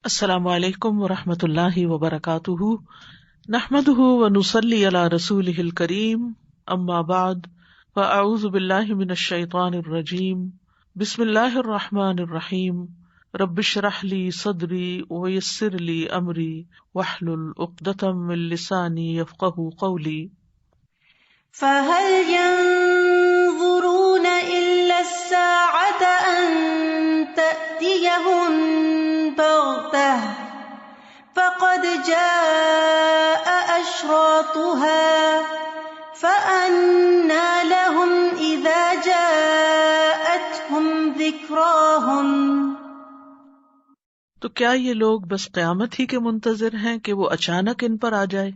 السلام علیکم ورحمۃ اللہ وبرکاتہ، نحمده ونصلی علی رسولہ الکریم، اما بعد فاعوذ باللہ من الشیطان الرجیم، بسم اللہ الرحمن الرحیم، رب اشرح لی صدری ویسر لی امری واحلل عقدۃ من لسانی یفقہوا قولی۔ فَهَلْ يَنظُرُونَ إِلَّا السَّاعَةَ أَن تَأْتِيَهُم بَغْتَةً فَقَدْ جَاءَ أَشْرَاطُهَا فَأَنَّىٰ لَهُمْ إِذَا جَاءَتْهُمْ ذِكْرَاهُمْ۔ تو کیا یہ لوگ بس قیامت ہی کے منتظر ہیں کہ وہ اچانک ان پر آ جائے؟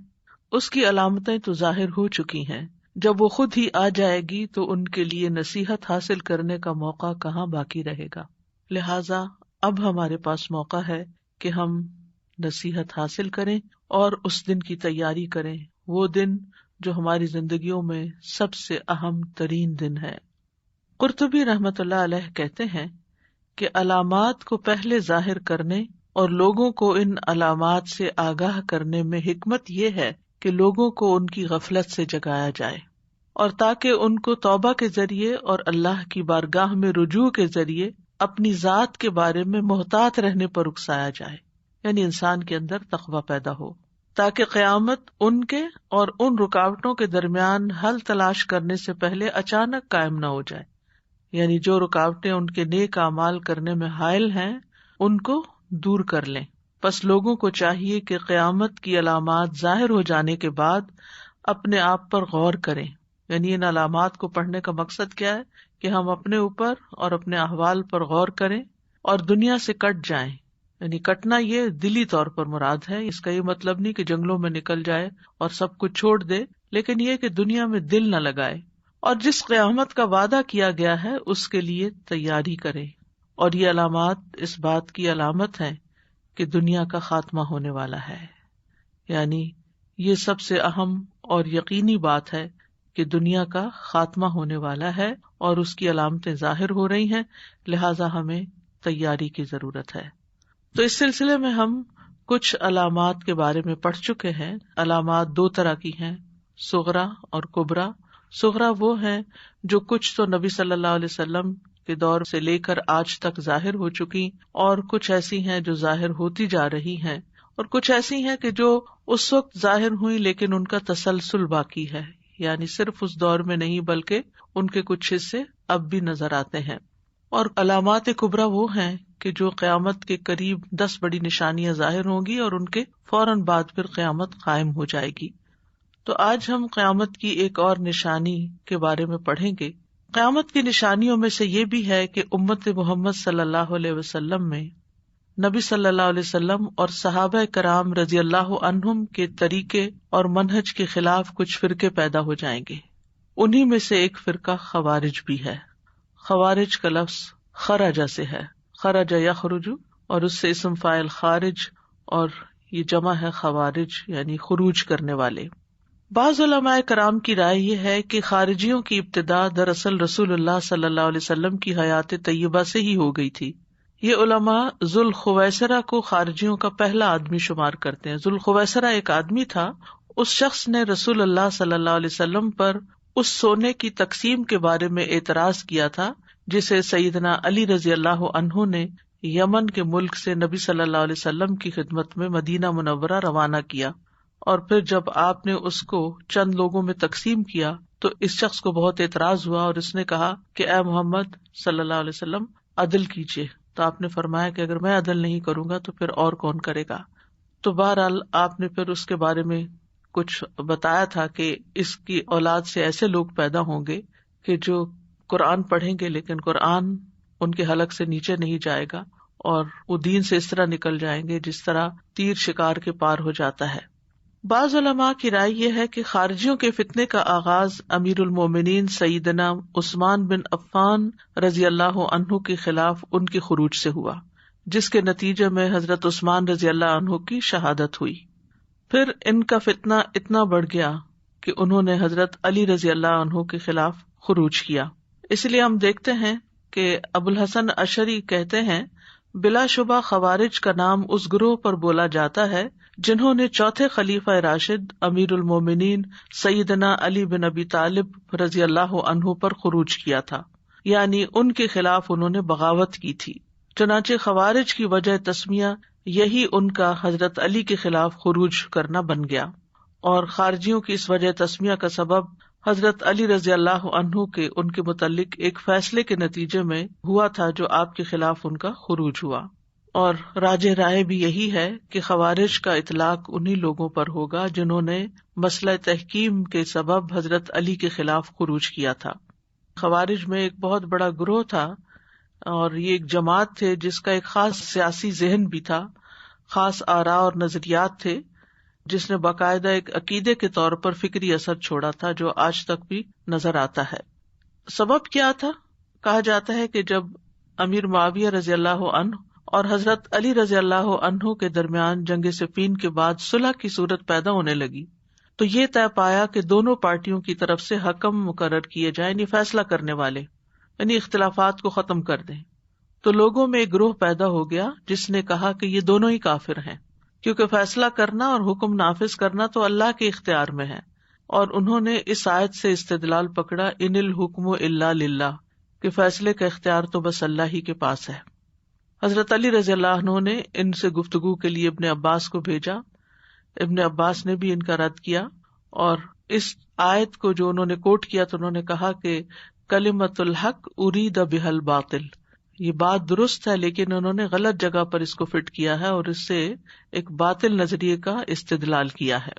اس کی علامتیں تو ظاہر ہو چکی ہیں، جب وہ خود ہی آ جائے گی تو ان کے لیے نصیحت حاصل کرنے کا موقع کہاں باقی رہے گا۔ لہٰذا اب ہمارے پاس موقع ہے کہ ہم نصیحت حاصل کریں اور اس دن کی تیاری کریں، وہ دن جو ہماری زندگیوں میں سب سے اہم ترین دن ہے۔ قرطبی رحمۃ اللہ علیہ کہتے ہیں کہ علامات کو پہلے ظاہر کرنے اور لوگوں کو ان علامات سے آگاہ کرنے میں حکمت یہ ہے کہ لوگوں کو ان کی غفلت سے جگایا جائے، اور تاکہ ان کو توبہ کے ذریعے اور اللہ کی بارگاہ میں رجوع کے ذریعے اپنی ذات کے بارے میں محتاط رہنے پر اکسایا جائے، یعنی انسان کے اندر تقویٰ پیدا ہو، تاکہ قیامت ان کے اور ان رکاوٹوں کے درمیان حل تلاش کرنے سے پہلے اچانک قائم نہ ہو جائے، یعنی جو رکاوٹیں ان کے نیک اعمال کرنے میں حائل ہیں ان کو دور کر لیں۔ پس لوگوں کو چاہیے کہ قیامت کی علامات ظاہر ہو جانے کے بعد اپنے آپ پر غور کریں، یعنی ان علامات کو پڑھنے کا مقصد کیا ہے کہ ہم اپنے اوپر اور اپنے احوال پر غور کریں اور دنیا سے کٹ جائیں، یعنی کٹنا یہ دلی طور پر مراد ہے، اس کا یہ مطلب نہیں کہ جنگلوں میں نکل جائے اور سب کچھ چھوڑ دے، لیکن یہ کہ دنیا میں دل نہ لگائے اور جس قیامت کا وعدہ کیا گیا ہے اس کے لیے تیاری کرے۔ اور یہ علامات اس بات کی علامت ہیں کہ دنیا کا خاتمہ ہونے والا ہے، یعنی یہ سب سے اہم اور یقینی بات ہے کہ دنیا کا خاتمہ ہونے والا ہے اور اس کی علامتیں ظاہر ہو رہی ہیں، لہٰذا ہمیں تیاری کی ضرورت ہے۔ تو اس سلسلے میں ہم کچھ علامات کے بارے میں پڑھ چکے ہیں۔ علامات دو طرح کی ہیں، صغریٰ اور کبریٰ۔ صغریٰ وہ ہیں جو کچھ تو نبی صلی اللہ علیہ وسلم کے دور سے لے کر آج تک ظاہر ہو چکی، اور کچھ ایسی ہیں جو ظاہر ہوتی جا رہی ہیں، اور کچھ ایسی ہیں کہ جو اس وقت ظاہر ہوئی لیکن ان کا تسلسل باقی ہے، یعنی صرف اس دور میں نہیں بلکہ ان کے کچھ حصے اب بھی نظر آتے ہیں۔ اور علامات کبریٰ وہ ہیں کہ جو قیامت کے قریب 10 بڑی نشانیاں ظاہر ہوں گی اور ان کے فوراً بعد پھر قیامت قائم ہو جائے گی۔ تو آج ہم قیامت کی ایک اور نشانی کے بارے میں پڑھیں گے۔ قیامت کی نشانیوں میں سے یہ بھی ہے کہ امت محمد صلی اللہ علیہ وسلم میں نبی صلی اللہ علیہ وسلم اور صحابہ کرام رضی اللہ عنہم کے طریقے اور منہج کے خلاف کچھ فرقے پیدا ہو جائیں گے۔ انہی میں سے ایک فرقہ خوارج بھی ہے۔ خوارج کا لفظ خرج سے ہے، خرج یخرج، اور اس سے اسم فاعل خارج، اور یہ جمع ہے خوارج، یعنی خروج کرنے والے۔ بعض علماء کرام کی رائے یہ ہے کہ خارجیوں کی ابتدا دراصل رسول اللہ صلی اللہ علیہ وسلم کی حیات طیبہ سے ہی ہو گئی تھی۔ یہ علماء ذوالخویسرہ کو خارجیوں کا پہلا آدمی شمار کرتے ہیں۔ ذوالخویسرہ ایک آدمی تھا، اس شخص نے رسول اللہ صلی اللہ علیہ وسلم پر اس سونے کی تقسیم کے بارے میں اعتراض کیا تھا جسے سیدنا علی رضی اللہ عنہ نے یمن کے ملک سے نبی صلی اللہ علیہ وسلم کی خدمت میں مدینہ منورہ روانہ کیا، اور پھر جب آپ نے اس کو چند لوگوں میں تقسیم کیا تو اس شخص کو بہت اعتراض ہوا اور اس نے کہا کہ اے محمد صلی اللہ علیہ وسلم عدل کیجیے۔ تو آپ نے فرمایا کہ اگر میں عدل نہیں کروں گا تو پھر اور کون کرے گا؟ تو بہرحال آپ نے پھر اس کے بارے میں کچھ بتایا تھا کہ اس کی اولاد سے ایسے لوگ پیدا ہوں گے کہ جو قرآن پڑھیں گے لیکن قرآن ان کے حلق سے نیچے نہیں جائے گا، اور وہ دین سے اس طرح نکل جائیں گے جس طرح تیر شکار کے پار ہو جاتا ہے۔ بعض علماء کی رائے یہ ہے کہ خارجیوں کے فتنے کا آغاز امیر المومنین سیدنا عثمان بن عفان رضی اللہ عنہ کے خلاف ان کے خروج سے ہوا، جس کے نتیجے میں حضرت عثمان رضی اللہ عنہ کی شہادت ہوئی۔ پھر ان کا فتنہ اتنا بڑھ گیا کہ انہوں نے حضرت علی رضی اللہ عنہ کے خلاف خروج کیا۔ اس لیے ہم دیکھتے ہیں کہ ابو الحسن اشعری کہتے ہیں بلا شبہ خوارج کا نام اس گروہ پر بولا جاتا ہے جنہوں نے چوتھے خلیفہ راشد امیر المومنین سیدنا علی بن ابی طالب رضی اللہ عنہ پر خروج کیا تھا، یعنی ان کے خلاف انہوں نے بغاوت کی تھی۔ چنانچہ خوارج کی وجہ تسمیہ یہی ان کا حضرت علی کے خلاف خروج کرنا بن گیا، اور خارجیوں کی اس وجہ تسمیہ کا سبب حضرت علی رضی اللہ عنہ کے ان کے متعلق ایک فیصلے کے نتیجے میں ہوا تھا جو آپ کے خلاف ان کا خروج ہوا۔ اور راجح رائے بھی یہی ہے کہ خوارج کا اطلاق انہی لوگوں پر ہوگا جنہوں نے مسئلہ تحکیم کے سبب حضرت علی کے خلاف خروج کیا تھا۔ خوارج میں ایک بہت بڑا گروہ تھا، اور یہ ایک جماعت تھے جس کا ایک خاص سیاسی ذہن بھی تھا، خاص آراء اور نظریات تھے، جس نے باقاعدہ ایک عقیدے کے طور پر فکری اثر چھوڑا تھا جو آج تک بھی نظر آتا ہے۔ سبب کیا تھا؟ کہا جاتا ہے کہ جب امیر معاویہ رضی اللہ عنہ اور حضرت علی رضی اللہ عنہ کے درمیان جنگ صفین کے بعد صلح کی صورت پیدا ہونے لگی تو یہ طے پایا کہ دونوں پارٹیوں کی طرف سے حکم مقرر کیے جائیں، یعنی فیصلہ کرنے والے، یعنی اختلافات کو ختم کر دیں۔ تو لوگوں میں ایک گروہ پیدا ہو گیا جس نے کہا کہ یہ دونوں ہی کافر ہیں، کیونکہ فیصلہ کرنا اور حکم نافذ کرنا تو اللہ کے اختیار میں ہے، اور انہوں نے اس آیت سے استدلال پکڑا ان الحکم الا للہ، کہ فیصلے کا اختیار تو بس اللہ ہی کے پاس ہے۔ حضرت علی رضی اللہ عنہ نے ان سے گفتگو کے لیے ابن عباس کو بھیجا، ابن عباس نے بھی ان کا رد کیا، اور اس آیت کو جو انہوں نے کوٹ کیا تو انہوں نے کہا کہ کلمۃ الحق ارید بها الباطل، یہ بات درست ہے لیکن انہوں نے غلط جگہ پر اس کو فٹ کیا ہے اور اس سے ایک باطل نظریے کا استدلال کیا ہے۔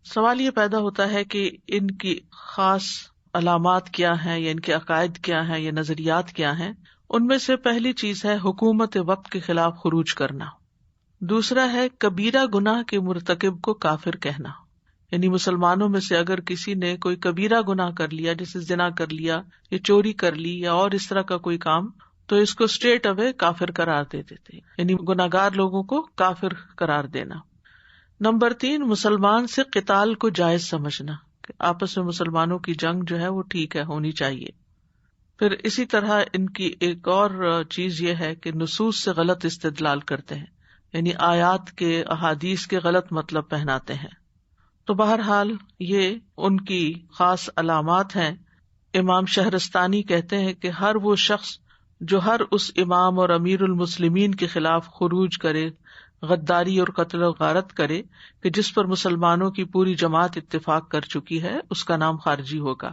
سوال یہ پیدا ہوتا ہے کہ ان کی خاص علامات کیا ہیں، یا ان کے عقائد کیا ہیں، یا نظریات کیا ہیں۔ ان میں سے پہلی چیز ہے حکومت وقت کے خلاف خروج کرنا، دوسرا ہے کبیرہ گناہ کے مرتکب کو کافر کہنا، یعنی مسلمانوں میں سے اگر کسی نے کوئی کبیرہ گناہ کر لیا، جیسے زنا کر لیا یا چوری کر لی یا اور اس طرح کا کوئی کام، تو اس کو اسٹریٹ اوے کافر قرار دیتے تھے، یعنی گناہگار لوگوں کو کافر قرار دینا۔ نمبر 3، مسلمان سے قتال کو جائز سمجھنا، کہ آپس میں مسلمانوں کی جنگ جو ہے وہ ٹھیک ہے، ہونی چاہیے۔ پھر اسی طرح ان کی ایک اور چیز یہ ہے کہ نصوص سے غلط استدلال کرتے ہیں، یعنی آیات کے احادیث کے غلط مطلب پہناتے ہیں۔ تو بہرحال یہ ان کی خاص علامات ہیں۔ امام شہرستانی کہتے ہیں کہ ہر وہ شخص جو ہر اس امام اور امیر المسلمین کے خلاف خروج کرے، غداری اور قتل و غارت کرے کہ جس پر مسلمانوں کی پوری جماعت اتفاق کر چکی ہے، اس کا نام خارجی ہوگا،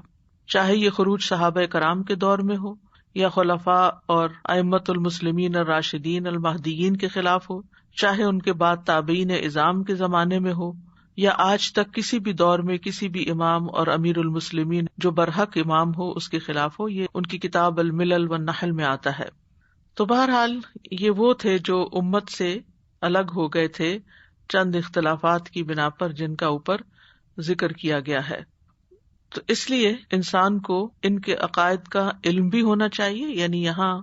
چاہے یہ خروج صحابہ کرام کے دور میں ہو یا خلفاء اور ائمۃ المسلمین الراشدین المہدیین کے خلاف ہو، چاہے ان کے بعد تابعین اعظام کے زمانے میں ہو، یا آج تک کسی بھی دور میں کسی بھی امام اور امیر المسلمین جو برحق امام ہو اس کے خلاف ہو۔ یہ ان کی کتاب الملل والنحل میں آتا ہے۔ تو بہرحال یہ وہ تھے جو امت سے الگ ہو گئے تھے چند اختلافات کی بنا پر جن کا اوپر ذکر کیا گیا ہے۔ تو اس لیے انسان کو ان کے عقائد کا علم بھی ہونا چاہیے، یعنی یہاں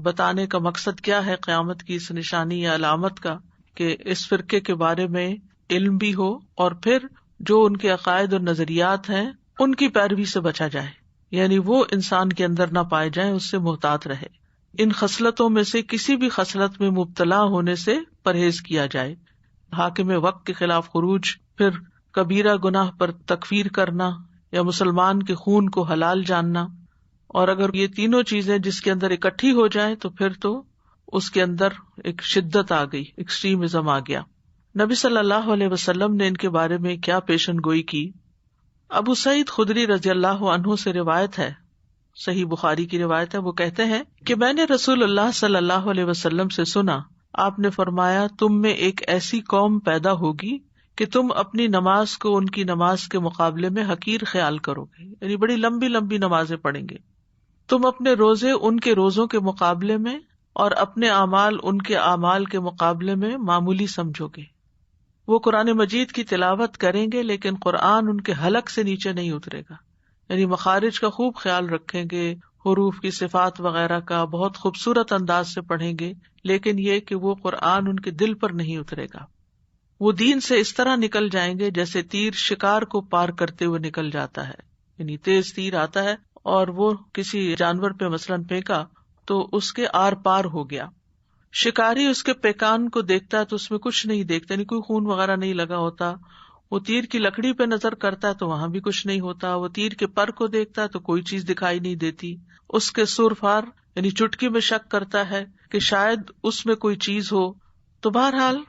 بتانے کا مقصد کیا ہے قیامت کی اس نشانی یا علامت کا، کہ اس فرقے کے بارے میں علم بھی ہو، اور پھر جو ان کے عقائد اور نظریات ہیں ان کی پیروی سے بچا جائے، یعنی وہ انسان کے اندر نہ پائے جائیں، اس سے محتاط رہے۔ ان خصلتوں میں سے کسی بھی خصلت میں مبتلا ہونے سے پرہیز کیا جائے۔ حاکم وقت کے خلاف خروج، پھر کبیرہ گناہ پر تکفیر کرنا یا مسلمان کے خون کو حلال جاننا، اور اگر یہ تینوں چیزیں جس کے اندر اکٹھی ہو جائیں تو پھر تو اس کے اندر ایک شدت آ گئی، ایکسٹریمزم آ گیا۔ نبی صلی اللہ علیہ وسلم نے ان کے بارے میں کیا پیشن گوئی کی؟ ابو سعید خدری رضی اللہ عنہ سے روایت ہے، صحیح بخاری کی روایت ہے، وہ کہتے ہیں کہ میں نے رسول اللہ صلی اللہ علیہ وسلم سے سنا، آپ نے فرمایا تم میں ایک ایسی قوم پیدا ہوگی کہ تم اپنی نماز کو ان کی نماز کے مقابلے میں حقیر خیال کرو گے، یعنی بڑی لمبی لمبی نمازیں پڑھیں گے۔ تم اپنے روزے ان کے روزوں کے مقابلے میں اور اپنے اعمال ان کے اعمال کے مقابلے میں معمولی سمجھو گے۔ وہ قرآن مجید کی تلاوت کریں گے لیکن قرآن ان کے حلق سے نیچے نہیں اترے گا، یعنی مخارج کا خوب خیال رکھیں گے، حروف کی صفات وغیرہ کا بہت خوبصورت انداز سے پڑھیں گے، لیکن یہ کہ وہ قرآن ان کے دل پر نہیں اترے گا۔ وہ دین سے اس طرح نکل جائیں گے جیسے تیر شکار کو پار کرتے ہوئے نکل جاتا ہے، یعنی تیز تیر آتا ہے اور وہ کسی جانور پہ مثلاً پھینکا تو اس کے آر پار ہو گیا۔ شکاری اس کے پیکان کو دیکھتا ہے تو اس میں کچھ نہیں دیکھتا، یعنی کوئی خون وغیرہ نہیں لگا ہوتا. وہ تیر کی لکڑی پہ نظر کرتا ہے تو وہاں بھی کچھ نہیں ہوتا. وہ تیر کے پر کو دیکھتا ہے تو کوئی چیز دکھائی نہیں دیتی. اس کے سر فار یعنی چٹکی میں شک کرتا ہے کہ شاید اس میں کوئی چیز ہو. تو بہرحال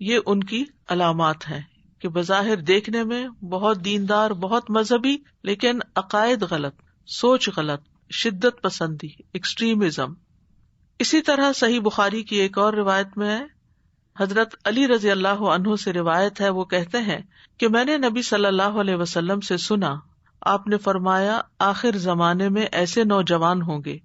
یہ ان کی علامات ہیں کہ بظاہر دیکھنے میں بہت دیندار، بہت مذہبی، لیکن عقائد غلط، سوچ غلط، شدت پسندی، ایکسٹریمزم. اسی طرح صحیح بخاری کی ایک اور روایت میں ہے، حضرت علی رضی اللہ عنہ سے روایت ہے، وہ کہتے ہیں کہ میں نے نبی صلی اللہ علیہ وسلم سے سنا، آپ نے فرمایا آخر زمانے میں ایسے نوجوان ہوں گے.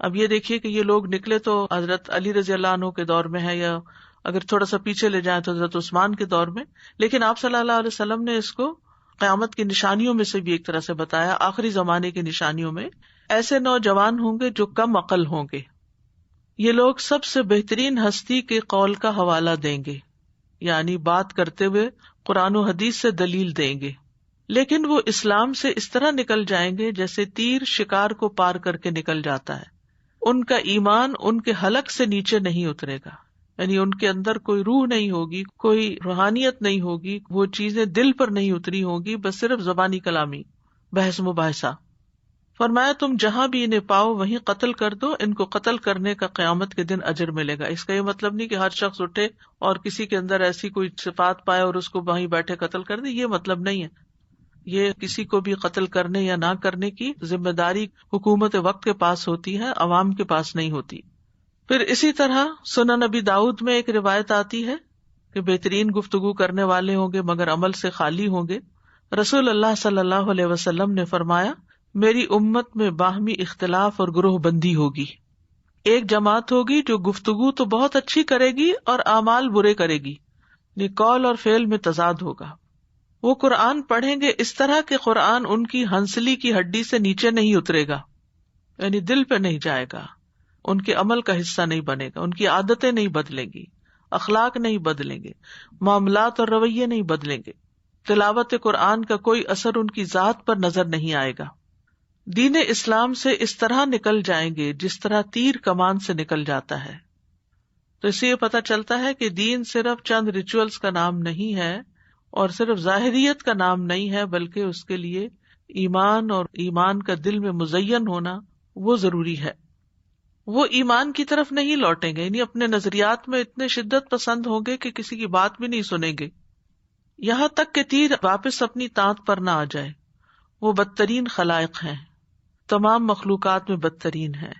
اب یہ دیکھیے کہ یہ لوگ نکلے تو حضرت علی رضی اللہ عنہ کے دور میں ہے، یا اگر تھوڑا سا پیچھے لے جائیں تو حضرت عثمان کے دور میں، لیکن آپ صلی اللہ علیہ وسلم نے اس کو قیامت کی نشانیوں میں سے بھی ایک طرح سے بتایا. آخری زمانے کی نشانیوں میں ایسے نوجوان ہوں گے جو کم عقل ہوں گے. یہ لوگ سب سے بہترین ہستی کے قول کا حوالہ دیں گے، یعنی بات کرتے ہوئے قرآن و حدیث سے دلیل دیں گے، لیکن وہ اسلام سے اس طرح نکل جائیں گے جیسے تیر شکار کو پار کر کے نکل جاتا ہے. ان کا ایمان ان کے حلق سے نیچے نہیں اترے گا، یعنی ان کے اندر کوئی روح نہیں ہوگی، کوئی روحانیت نہیں ہوگی، وہ چیزیں دل پر نہیں اتری ہوگی، بس صرف زبانی کلامی، بحث مباحثہ. فرمایا تم جہاں بھی انہیں پاؤ وہیں قتل کر دو، ان کو قتل کرنے کا قیامت کے دن اجر ملے گا. اس کا یہ مطلب نہیں کہ ہر شخص اٹھے اور کسی کے اندر ایسی کوئی صفات پائے اور اس کو وہیں بیٹھے قتل کر دے، یہ مطلب نہیں ہے. یہ کسی کو بھی قتل کرنے یا نہ کرنے کی ذمہ داری حکومت وقت کے پاس ہوتی ہے، عوام کے پاس نہیں ہوتی. پھر اسی طرح سنن نبی داؤد میں ایک روایت آتی ہے کہ بہترین گفتگو کرنے والے ہوں گے مگر عمل سے خالی ہوں گے. رسول اللہ صلی اللہ علیہ وسلم نے فرمایا میری امت میں باہمی اختلاف اور گروہ بندی ہوگی. ایک جماعت ہوگی جو گفتگو تو بہت اچھی کرے گی اور اعمال برے کرے گی، یعنی قول اور فعل میں تضاد ہوگا. وہ قرآن پڑھیں گے اس طرح کہ قرآن ان کی ہنسلی کی ہڈی سے نیچے نہیں اترے گا، یعنی دل پہ نہیں جائے گا، ان کے عمل کا حصہ نہیں بنے گا، ان کی عادتیں نہیں بدلیں گی، اخلاق نہیں بدلیں گے، معاملات اور رویے نہیں بدلیں گے. تلاوت قرآن کا کوئی اثر ان کی ذات پر نظر نہیں آئے گا. دین اسلام سے اس طرح نکل جائیں گے جس طرح تیر کمان سے نکل جاتا ہے. تو اس سے یہ پتہ چلتا ہے کہ دین صرف چند ریچولز کا نام نہیں ہے اور صرف ظاہریت کا نام نہیں ہے، بلکہ اس کے لیے ایمان اور ایمان کا دل میں مزین ہونا وہ ضروری ہے. وہ ایمان کی طرف نہیں لوٹیں گے، یعنی اپنے نظریات میں اتنے شدت پسند ہوں گے کہ کسی کی بات بھی نہیں سنیں گے، یہاں تک کہ تیر واپس اپنی تانت پر نہ آ جائے. وہ بدترین خلائق ہیں، تمام مخلوقات میں بدترین ہیں،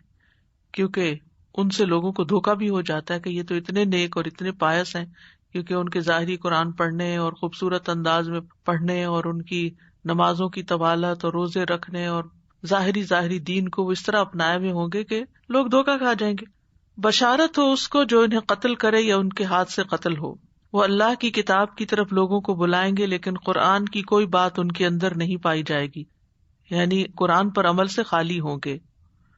کیونکہ ان سے لوگوں کو دھوکا بھی ہو جاتا ہے کہ یہ تو اتنے نیک اور اتنے پائس ہیں، کیونکہ ان کے ظاہری قرآن پڑھنے اور خوبصورت انداز میں پڑھنے اور ان کی نمازوں کی طوالت اور روزے رکھنے اور ظاہری دین کو وہ اس طرح اپنائے ہوئے ہوں گے کہ لوگ دھوکا کھا جائیں گے. بشارت ہو اس کو جو انہیں قتل کرے یا ان کے ہاتھ سے قتل ہو. وہ اللہ کی کتاب کی طرف لوگوں کو بلائیں گے لیکن قرآن کی کوئی بات ان کے اندر نہیں پائی جائے گی، یعنی قرآن پر عمل سے خالی ہوں گے.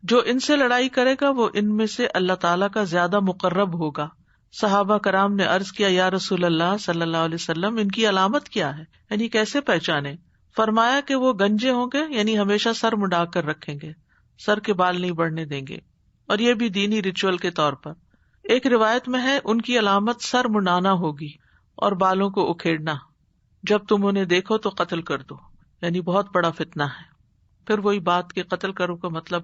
جو ان سے لڑائی کرے گا وہ ان میں سے اللہ تعالیٰ کا زیادہ مقرب ہوگا. صحابہ کرام نے عرض کیا یا رسول اللہ صلی اللہ علیہ وسلم ان کی علامت کیا ہے، یعنی کیسے پہچانے؟ فرمایا کہ وہ گنجے ہوں گے، یعنی ہمیشہ سر مڈا کر رکھیں گے، سر کے بال نہیں بڑھنے دیں گے، اور یہ بھی دینی ریچول کے طور پر. ایک روایت میں ہے ان کی علامت سر منڈانا ہوگی اور بالوں کو اکھیڑنا، جب تم انہیں دیکھو تو قتل کر دو، یعنی بہت بڑا فتنہ ہے. پھر وہی بات کہ قتل کرو کا مطلب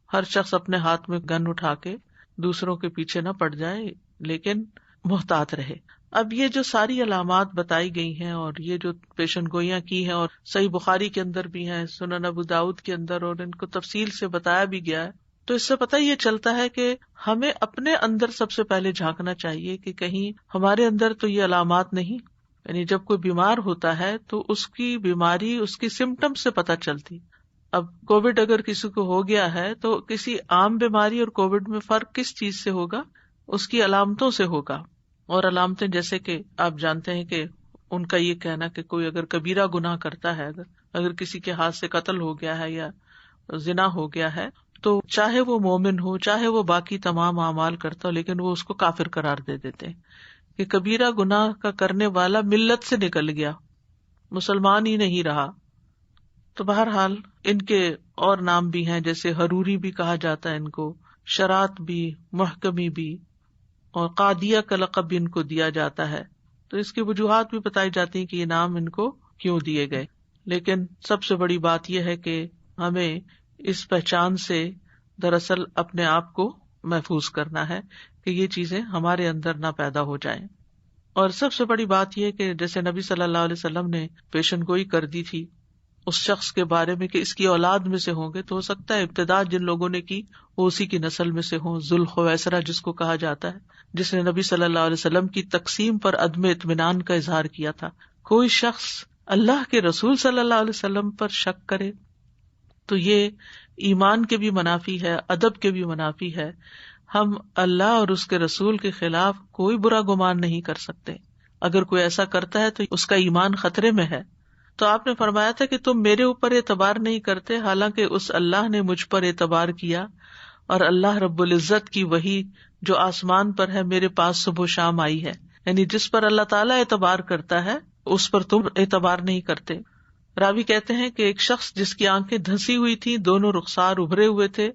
ہر شخص اپنے ہاتھ میں گن اٹھا کے دوسروں کے پیچھے نہ پڑ جائے، لیکن محتاط رہے. اب یہ جو ساری علامات بتائی گئی ہیں اور یہ جو پیشن گوئیاں کی ہیں اور صحیح بخاری کے اندر بھی ہیں، سنن ابو داؤد کے اندر، اور ان کو تفصیل سے بتایا بھی گیا ہے، تو اس سے پتہ یہ چلتا ہے کہ ہمیں اپنے اندر سب سے پہلے جھانکنا چاہیے کہ کہیں ہمارے اندر تو یہ علامات نہیں. یعنی جب کوئی بیمار ہوتا ہے تو اس کی بیماری اس کی سمٹم سے پتہ چلتی. اب کووڈ اگر کسی کو ہو گیا ہے تو کسی عام بیماری اور کووڈ میں فرق کس چیز سے ہوگا؟ اس کی علامتوں سے ہوگا. اور علامتیں جیسے کہ آپ جانتے ہیں کہ ان کا یہ کہنا کہ کوئی اگر کبیرہ گناہ کرتا ہے، اگر کسی کے ہاتھ سے قتل ہو گیا ہے یا زنا ہو گیا ہے، تو چاہے وہ مومن ہو، چاہے وہ باقی تمام اعمال کرتا ہو، لیکن وہ اس کو کافر قرار دے دیتے ہیں کہ کبیرہ گناہ کا کرنے والا ملت سے نکل گیا، مسلمان ہی نہیں رہا. تو بہرحال ان کے اور نام بھی ہیں، جیسے حروری بھی کہا جاتا ہے ان کو، شرات بھی، محکمی بھی. اور قادیہ کا لقب بھی ان کو دیا جاتا ہے. تو اس کی وجوہات بھی بتائی جاتی ہیں کہ یہ نام ان کو کیوں دیے گئے. لیکن سب سے بڑی بات یہ ہے کہ ہمیں اس پہچان سے دراصل اپنے آپ کو محفوظ کرنا ہے کہ یہ چیزیں ہمارے اندر نہ پیدا ہو جائیں. اور سب سے بڑی بات یہ کہ جیسے نبی صلی اللہ علیہ وسلم نے پیشن گوئی کر دی تھی اس شخص کے بارے میں کہ اس کی اولاد میں سے ہوں گے، تو ہو سکتا ہے ابتدا جن لوگوں نے کی وہ اسی کی نسل میں سے ہوں. ذوالخویسرہ جس کو کہا جاتا ہے، جس نے نبی صلی اللہ علیہ وسلم کی تقسیم پر عدم اطمینان کا اظہار کیا تھا. کوئی شخص اللہ کے رسول صلی اللہ علیہ وسلم پر شک کرے تو یہ ایمان کے بھی منافی ہے، ادب کے بھی منافی ہے. ہم اللہ اور اس کے رسول کے خلاف کوئی برا گمان نہیں کر سکتے. اگر کوئی ایسا کرتا ہے تو اس کا ایمان خطرے میں ہے. تو آپ نے فرمایا تھا کہ تم میرے اوپر اعتبار نہیں کرتے، حالانکہ اس اللہ نے مجھ پر اعتبار کیا، اور اللہ رب العزت کی وحی جو آسمان پر ہے میرے پاس صبح و شام آئی ہے. یعنی جس پر اللہ تعالیٰ اعتبار کرتا ہے اس پر تم اعتبار نہیں کرتے. راوی کہتے ہیں کہ ایک شخص جس کی آنکھیں دھنسی ہوئی تھی، دونوں رخسار ابھرے ہوئے تھے،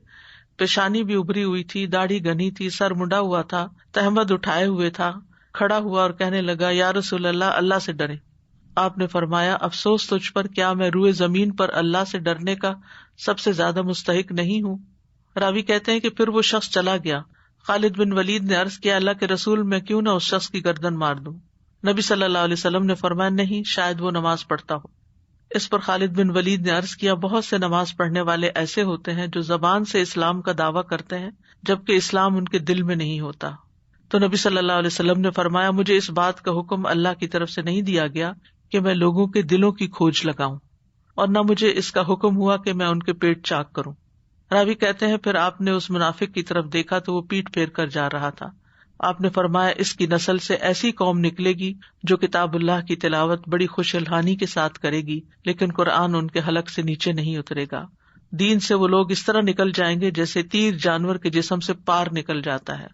پیشانی بھی ابھری ہوئی تھی، داڑھی گھنی تھی، سر منڈا ہوا تھا، تہمد اٹھائے ہوئے تھا، کھڑا ہوا اور کہنے لگا یا رسول اللہ، اللہ سے ڈریں. آپ نے فرمایا افسوس تجھ پر، کیا میں روئے زمین پر اللہ سے ڈرنے کا سب سے زیادہ مستحق نہیں ہوں؟ راوی کہتے ہیں کہ پھر وہ شخص چلا گیا. خالد بن ولید نے عرض کیا اللہ کے رسول، میں کیوں نہ اس شخص کی گردن مار دوں؟ نبی صلی اللہ علیہ وسلم نے فرمایا نہیں، شاید وہ نماز پڑھتا ہو. اس پر خالد بن ولید نے عرض کیا بہت سے نماز پڑھنے والے ایسے ہوتے ہیں جو زبان سے اسلام کا دعویٰ کرتے ہیں جبکہ اسلام ان کے دل میں نہیں ہوتا. تو نبی صلی اللہ علیہ وسلم نے فرمایا مجھے اس بات کا حکم اللہ کی طرف سے نہیں دیا گیا کہ میں لوگوں کے دلوں کی کھوج لگاؤں، اور نہ مجھے اس کا حکم ہوا کہ میں ان کے پیٹ چاک کروں. راوی کہتے ہیں پھر آپ نے اس منافق کی طرف دیکھا تو وہ پیٹ پھیر کر جا رہا تھا. آپ نے فرمایا اس کی نسل سے ایسی قوم نکلے گی جو کتاب اللہ کی تلاوت بڑی خوش الحانی کے ساتھ کرے گی، لیکن قرآن ان کے حلق سے نیچے نہیں اترے گا. دین سے وہ لوگ اس طرح نکل جائیں گے جیسے تیر جانور کے جسم سے پار نکل جاتا ہے.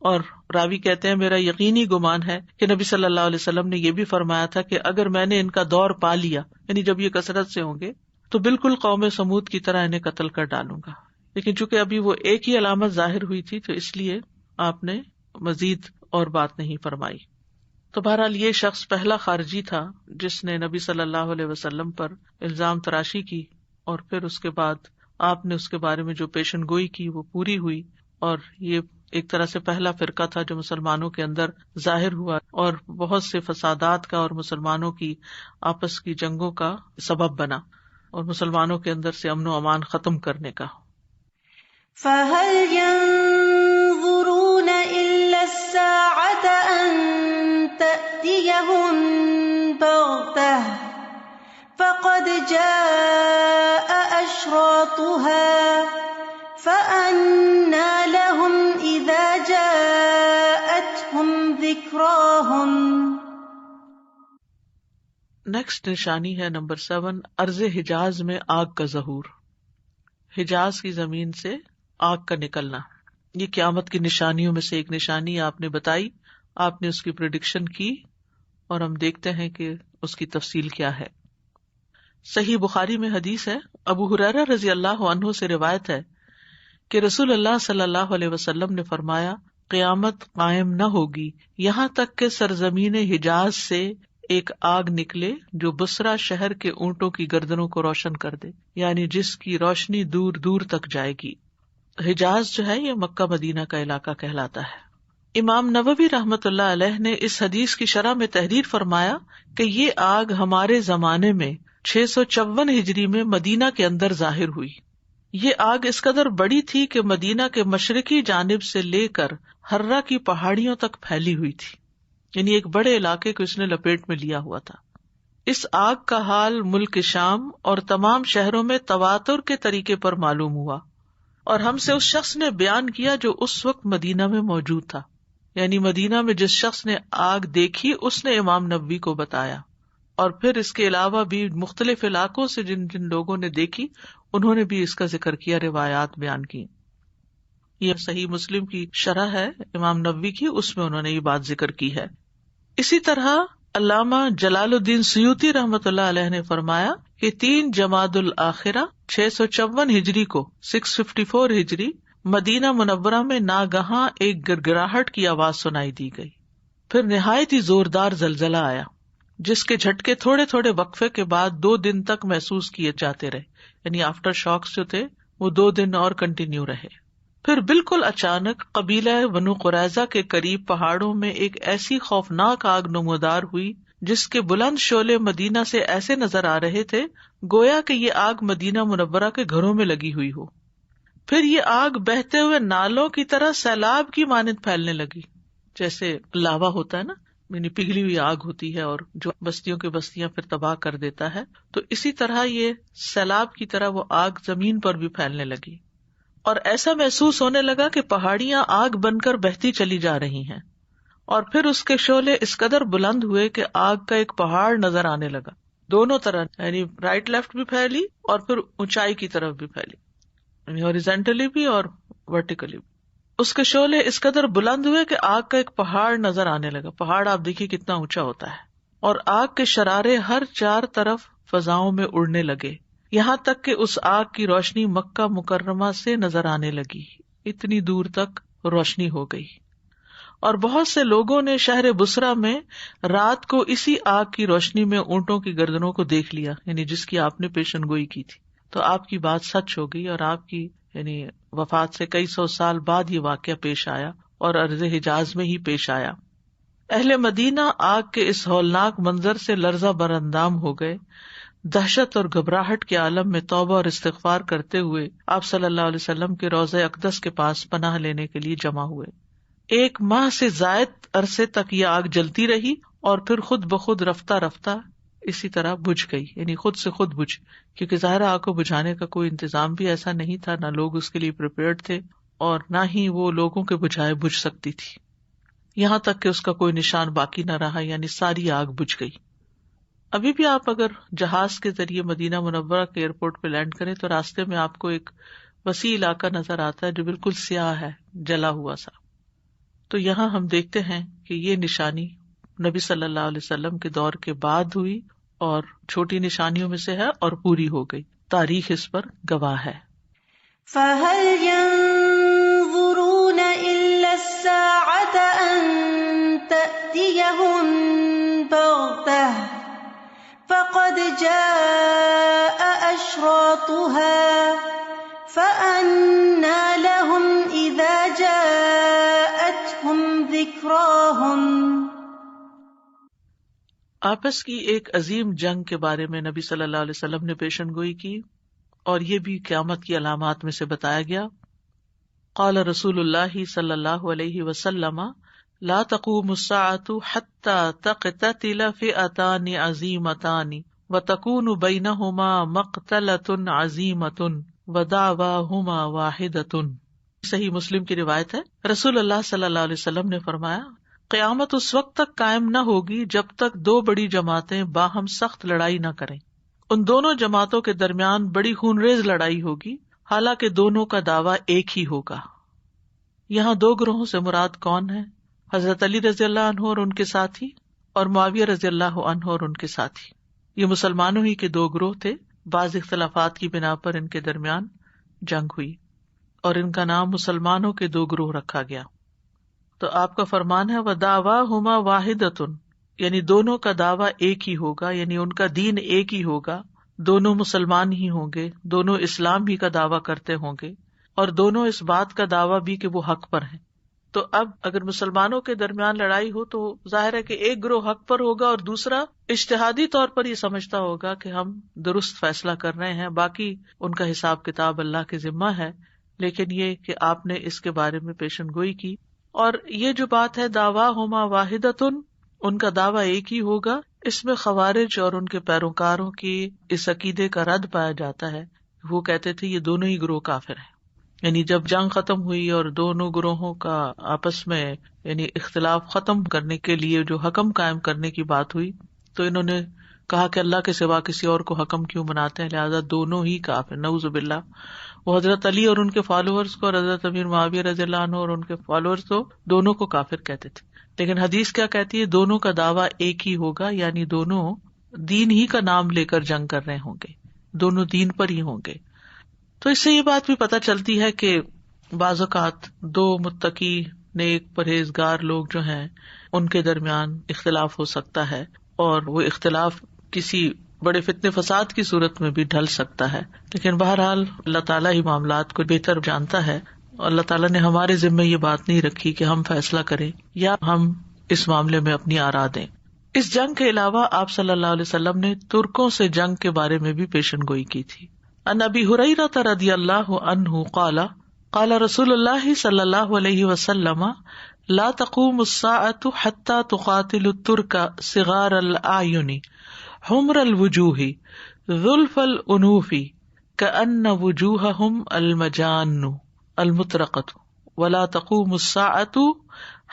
اور راوی کہتے ہیں میرا یقینی گمان ہے کہ نبی صلی اللہ علیہ وسلم نے یہ بھی فرمایا تھا کہ اگر میں نے ان کا دور پا لیا، یعنی جب یہ کثرت سے ہوں گے، تو بالکل قوم سمود کی طرح انہیں قتل کر ڈالوں گا. لیکن چونکہ ابھی وہ ایک ہی علامت ظاہر ہوئی تھی تو اس لیے آپ نے مزید اور بات نہیں فرمائی. تو بہرحال یہ شخص پہلا خارجی تھا جس نے نبی صلی اللہ علیہ وسلم پر الزام تراشی کی، اور پھر اس کے بعد آپ نے اس کے بارے میں جو پیشن گوئی کی وہ پوری ہوئی، اور یہ ایک طرح سے پہلا فرقہ تھا جو مسلمانوں کے اندر ظاہر ہوا اور بہت سے فسادات کا اور مسلمانوں کی آپس کی جنگوں کا سبب بنا اور مسلمانوں کے اندر سے امن و امان ختم کرنے کا. فَهَلْ يَنظُرُونَ إِلَّا السَّاعَةَ أَن تَأْتِيَهُم بَغْتَةً فَقَدْ جَاءَ أَشْرَاطُهَا فَأَنَّىٰ لَهُمْ إِذَا جَاءَتْهُمْ ذِكْرَاهُمْ. نیکسٹ نشانی ہے نمبر 7، ارض حجاز میں آگ کا ظہور. حجاز کی زمین سے آگ کا نکلنا، یہ قیامت کی نشانیوں میں سے ایک نشانی آپ نے بتائی، آپ نے اس کی پریڈکشن کی، اور ہم دیکھتے ہیں کہ اس کی تفصیل کیا ہے. صحیح بخاری میں حدیث ہے، ابو ہریرہ رضی اللہ عنہ سے روایت ہے کہ رسول اللہ صلی اللہ علیہ وسلم نے فرمایا قیامت قائم نہ ہوگی یہاں تک کہ سرزمین حجاز سے ایک آگ نکلے جو بصرہ شہر کے اونٹوں کی گردنوں کو روشن کر دے، یعنی جس کی روشنی دور دور تک جائے گی. حجاز جو ہے یہ مکہ مدینہ کا علاقہ کہلاتا ہے. امام نووی رحمۃ اللہ علیہ نے اس حدیث کی شرح میں تحریر فرمایا کہ یہ آگ ہمارے زمانے میں 654 ہجری میں مدینہ کے اندر ظاہر ہوئی. یہ آگ اس قدر بڑی تھی کہ مدینہ کے مشرقی جانب سے لے کر ہرہ کی پہاڑیوں تک پھیلی ہوئی تھی، یعنی ایک بڑے علاقے کو اس نے لپیٹ میں لیا ہوا تھا. اس آگ کا حال ملک شام اور تمام شہروں میں تواتر کے طریقے پر معلوم ہوا، اور ہم سے اس شخص نے بیان کیا جو اس وقت مدینہ میں موجود تھا. یعنی مدینہ میں جس شخص نے آگ دیکھی اس نے امام نووی کو بتایا، اور پھر اس کے علاوہ بھی مختلف علاقوں سے جن جن لوگوں نے دیکھی انہوں نے بھی اس کا ذکر کیا، روایات بیان کی. یہ صحیح مسلم کی شرح ہے امام نووی کی، اس میں انہوں نے یہ بات ذکر کی ہے. اسی طرح علامہ جلال الدین سیوطی رحمۃ اللہ علیہ نے فرمایا کہ 3 جمادی الاخرہ 654 ہجری کو 654 ہجری مدینہ منورہ میں ناگہاں ایک گڑگڑاہٹ کی آواز سنائی دی گئی، پھر نہایت ہی زوردار زلزلہ آیا جس کے جھٹکے تھوڑے تھوڑے وقفے کے بعد 2 دن تک محسوس کیے جاتے رہے، یعنی آفٹر شاکس جو تھے وہ 2 دن اور کنٹینیو رہے۔ پھر بالکل اچانک قبیلہ بنو قریظہ کے قریب پہاڑوں میں ایک ایسی خوفناک آگ نمودار ہوئی جس کے بلند شعلے مدینہ سے ایسے نظر آ رہے تھے گویا کہ یہ آگ مدینہ منورہ کے گھروں میں لگی ہوئی ہو۔ پھر یہ آگ بہتے ہوئے نالوں کی طرح سیلاب کی مانند پھیلنے لگی، جیسے لاوا ہوتا ہے نا، یعنی پگھلی ہوئی آگ ہوتی ہے اور جو بستیوں کی بستیاں پھر تباہ کر دیتا ہے، تو اسی طرح یہ سیلاب کی طرح وہ آگ زمین پر بھی پھیلنے لگی، اور ایسا محسوس ہونے لگا کہ پہاڑیاں آگ بن کر بہتی چلی جا رہی ہیں، اور پھر اس کے شعلے اس قدر بلند ہوئے کہ آگ کا ایک پہاڑ نظر آنے لگا، دونوں طرح، یعنی رائٹ لیفٹ بھی پھیلی اور پھر اونچائی کی طرف بھی پھیلی، یعنی ہاریزونٹلی بھی اور ورٹیکلی بھی۔ اس کے شعلے اس قدر بلند ہوئے کہ آگ کا ایک پہاڑ نظر آنے لگا، پہاڑ آپ دیکھیے کتنا اونچا ہوتا ہے، اور آگ کے شرارے ہر 4 طرف فضاؤں میں اڑنے لگے، یہاں تک کہ اس آگ کی روشنی مکہ مکرمہ سے نظر آنے لگی، اتنی دور تک روشنی ہو گئی۔ اور بہت سے لوگوں نے شہر بصرہ میں رات کو اسی آگ کی روشنی میں اونٹوں کی گردنوں کو دیکھ لیا، یعنی جس کی آپ نے پیشن گوئی کی تھی، تو آپ کی بات سچ ہو گئی، اور آپ کی یعنی وفات سے کئی 100 سال بعد یہ واقعہ پیش آیا اور ارض حجاز میں ہی پیش آیا۔ اہل مدینہ آگ کے اس ہولناک منظر سے لرزہ براندام ہو گئے، دہشت اور گھبراہٹ کے عالم میں توبہ اور استغفار کرتے ہوئے آپ صلی اللہ علیہ وسلم کے روضہ اقدس کے پاس پناہ لینے کے لیے جمع ہوئے۔ 1 ماہ سے زائد عرصے تک یہ آگ جلتی رہی اور پھر خود بخود رفتہ رفتہ اسی طرح بجھ گئی، یعنی خود سے خود بجھ، کیونکہ ظاہر آگ کو بجھانے کا کوئی انتظام بھی ایسا نہیں تھا، نہ لوگ اس کے لیے پریپیئرڈ تھے اور نہ ہی وہ لوگوں کے بجھائے بجھ سکتی تھی، یہاں تک کہ اس کا کوئی نشان باقی نہ رہا، یعنی ساری آگ بجھ گئی۔ ابھی بھی آپ اگر جہاز کے ذریعے مدینہ منورہ کے ایئرپورٹ پہ لینڈ کریں تو راستے میں آپ کو ایک وسیع علاقہ نظر آتا ہے جو بالکل سیاہ ہے، جلا ہوا سا۔ تو یہاں ہم دیکھتے ہیں کہ یہ نشانی نبی صلی اللہ علیہ وسلم کے دور کے بعد ہوئی اور چھوٹی نشانیوں میں سے ہے اور پوری ہو گئی، تاریخ اس پر گواہ ہے۔ فَهَلْ يَنظُرُونَ إِلَّا السَّاعَةَ أَن تَأْتِيَهُم بَغْتَةً فَقَدْ جَاءَ أَشْرَاطُهَا فَأَنَّىٰ لَهُمْ إِذَا جَاءَتْهُمْ ذِكْرَاهُمْ۔ آپس کی ایک عظیم جنگ کے بارے میں نبی صلی اللہ علیہ وسلم نے پیشن گوئی کی، اور یہ بھی قیامت کی علامات میں سے بتایا گیا۔ قال رسول اللہ صلی اللہ علیہ وسلم لا تقوم الساعة حتى تقتتل فئتان عظیمتان وتكون بينهما مقتلة عظیمة ودعواهما واحدة۔ صحیح مسلم کی روایت ہے، رسول اللہ صلی اللہ علیہ وسلم نے فرمایا، قیامت اس وقت تک قائم نہ ہوگی جب تک 2 بڑی جماعتیں باہم سخت لڑائی نہ کریں، ان دونوں جماعتوں کے درمیان بڑی خونریز لڑائی ہوگی، حالانکہ دونوں کا دعویٰ ایک ہی ہوگا۔ یہاں 2 گروہوں سے مراد کون ہے؟ حضرت علی رضی اللہ عنہ اور ان کے ساتھی، اور معاویہ رضی اللہ عنہ اور ان کے ساتھی۔ یہ مسلمانوں ہی کے 2 گروہ تھے، بعض اختلافات کی بنا پر ان کے درمیان جنگ ہوئی اور ان کا نام مسلمانوں کے 2 گروہ رکھا گیا۔ تو آپ کا فرمان ہے وَدَعْوَاهُمَا وَاحِدَةٌ، یعنی دونوں کا دعویٰ ایک ہی ہوگا، یعنی ان کا دین ایک ہی ہوگا، دونوں مسلمان ہی ہوں گے، دونوں اسلام ہی کا دعویٰ کرتے ہوں گے، اور دونوں اس بات کا دعویٰ بھی کہ وہ حق پر ہیں۔ تو اب اگر مسلمانوں کے درمیان لڑائی ہو تو ظاہر ہے کہ ایک گروہ حق پر ہوگا اور دوسرا اجتہادی طور پر یہ سمجھتا ہوگا کہ ہم درست فیصلہ کر رہے ہیں، باقی ان کا حساب کتاب اللہ کے ذمہ ہے۔ لیکن یہ کہ آپ نے اس کے بارے میں پیشن گوئی کی، اور یہ جو بات ہے دعواہما واحدۃ، ان کا دعویٰ ایک ہی ہوگا، اس میں خوارج اور ان کے پیروکاروں کی اس عقیدے کا رد پایا جاتا ہے۔ وہ کہتے تھے یہ دونوں ہی گروہ کافر ہیں، یعنی جب جنگ ختم ہوئی اور دونوں گروہوں کا آپس میں یعنی اختلاف ختم کرنے کے لیے جو حکم قائم کرنے کی بات ہوئی تو انہوں نے کہا کہ اللہ کے سوا کسی اور کو حکم کیوں بناتے ہیں، لہذا دونوں ہی کافر، نعوذ باللہ۔ وہ حضرت علی اور ان کے فالوورز کو اور حضرت امیر معاویہ رضی اللہ عنہ اور ان کے فالوورز کو دونوں کو کافر کہتے تھے۔ لیکن حدیث کیا کہتی ہے؟ دونوں کا دعویٰ ایک ہی ہوگا، یعنی دونوں دین ہی کا نام لے کر جنگ کر رہے ہوں گے، دونوں دین پر ہی ہوں گے۔ تو اس سے یہ بات بھی پتہ چلتی ہے کہ بعض اوقات دو متقی نیک پرہیزگار لوگ جو ہیں ان کے درمیان اختلاف ہو سکتا ہے، اور وہ اختلاف کسی بڑے فتنے فساد کی صورت میں بھی ڈھل سکتا ہے، لیکن بہرحال اللہ تعالیٰ ہی معاملات کو بہتر جانتا ہے. اللہ تعالیٰ نے ہمارے ذمے یہ بات نہیں رکھی کہ ہم فیصلہ کریں یا ہم اس معاملے میں اپنی آراء دیں. اس جنگ کے علاوہ آپ صلی اللہ علیہ وسلم نے ترکوں سے جنگ کے بارے میں بھی پیشن گوئی کی تھی. عن ابی ہریرہ رضی اللہ عنہ قال قال رسول اللہ صلی اللہ علیہ وسلم لا تقوم الساعة حتى تقاتل الترک صغار الاعین حمر الوجوہ ذلف الانوف کأن وجوہہم المجان المطرقۃ ولا تقوم الساعة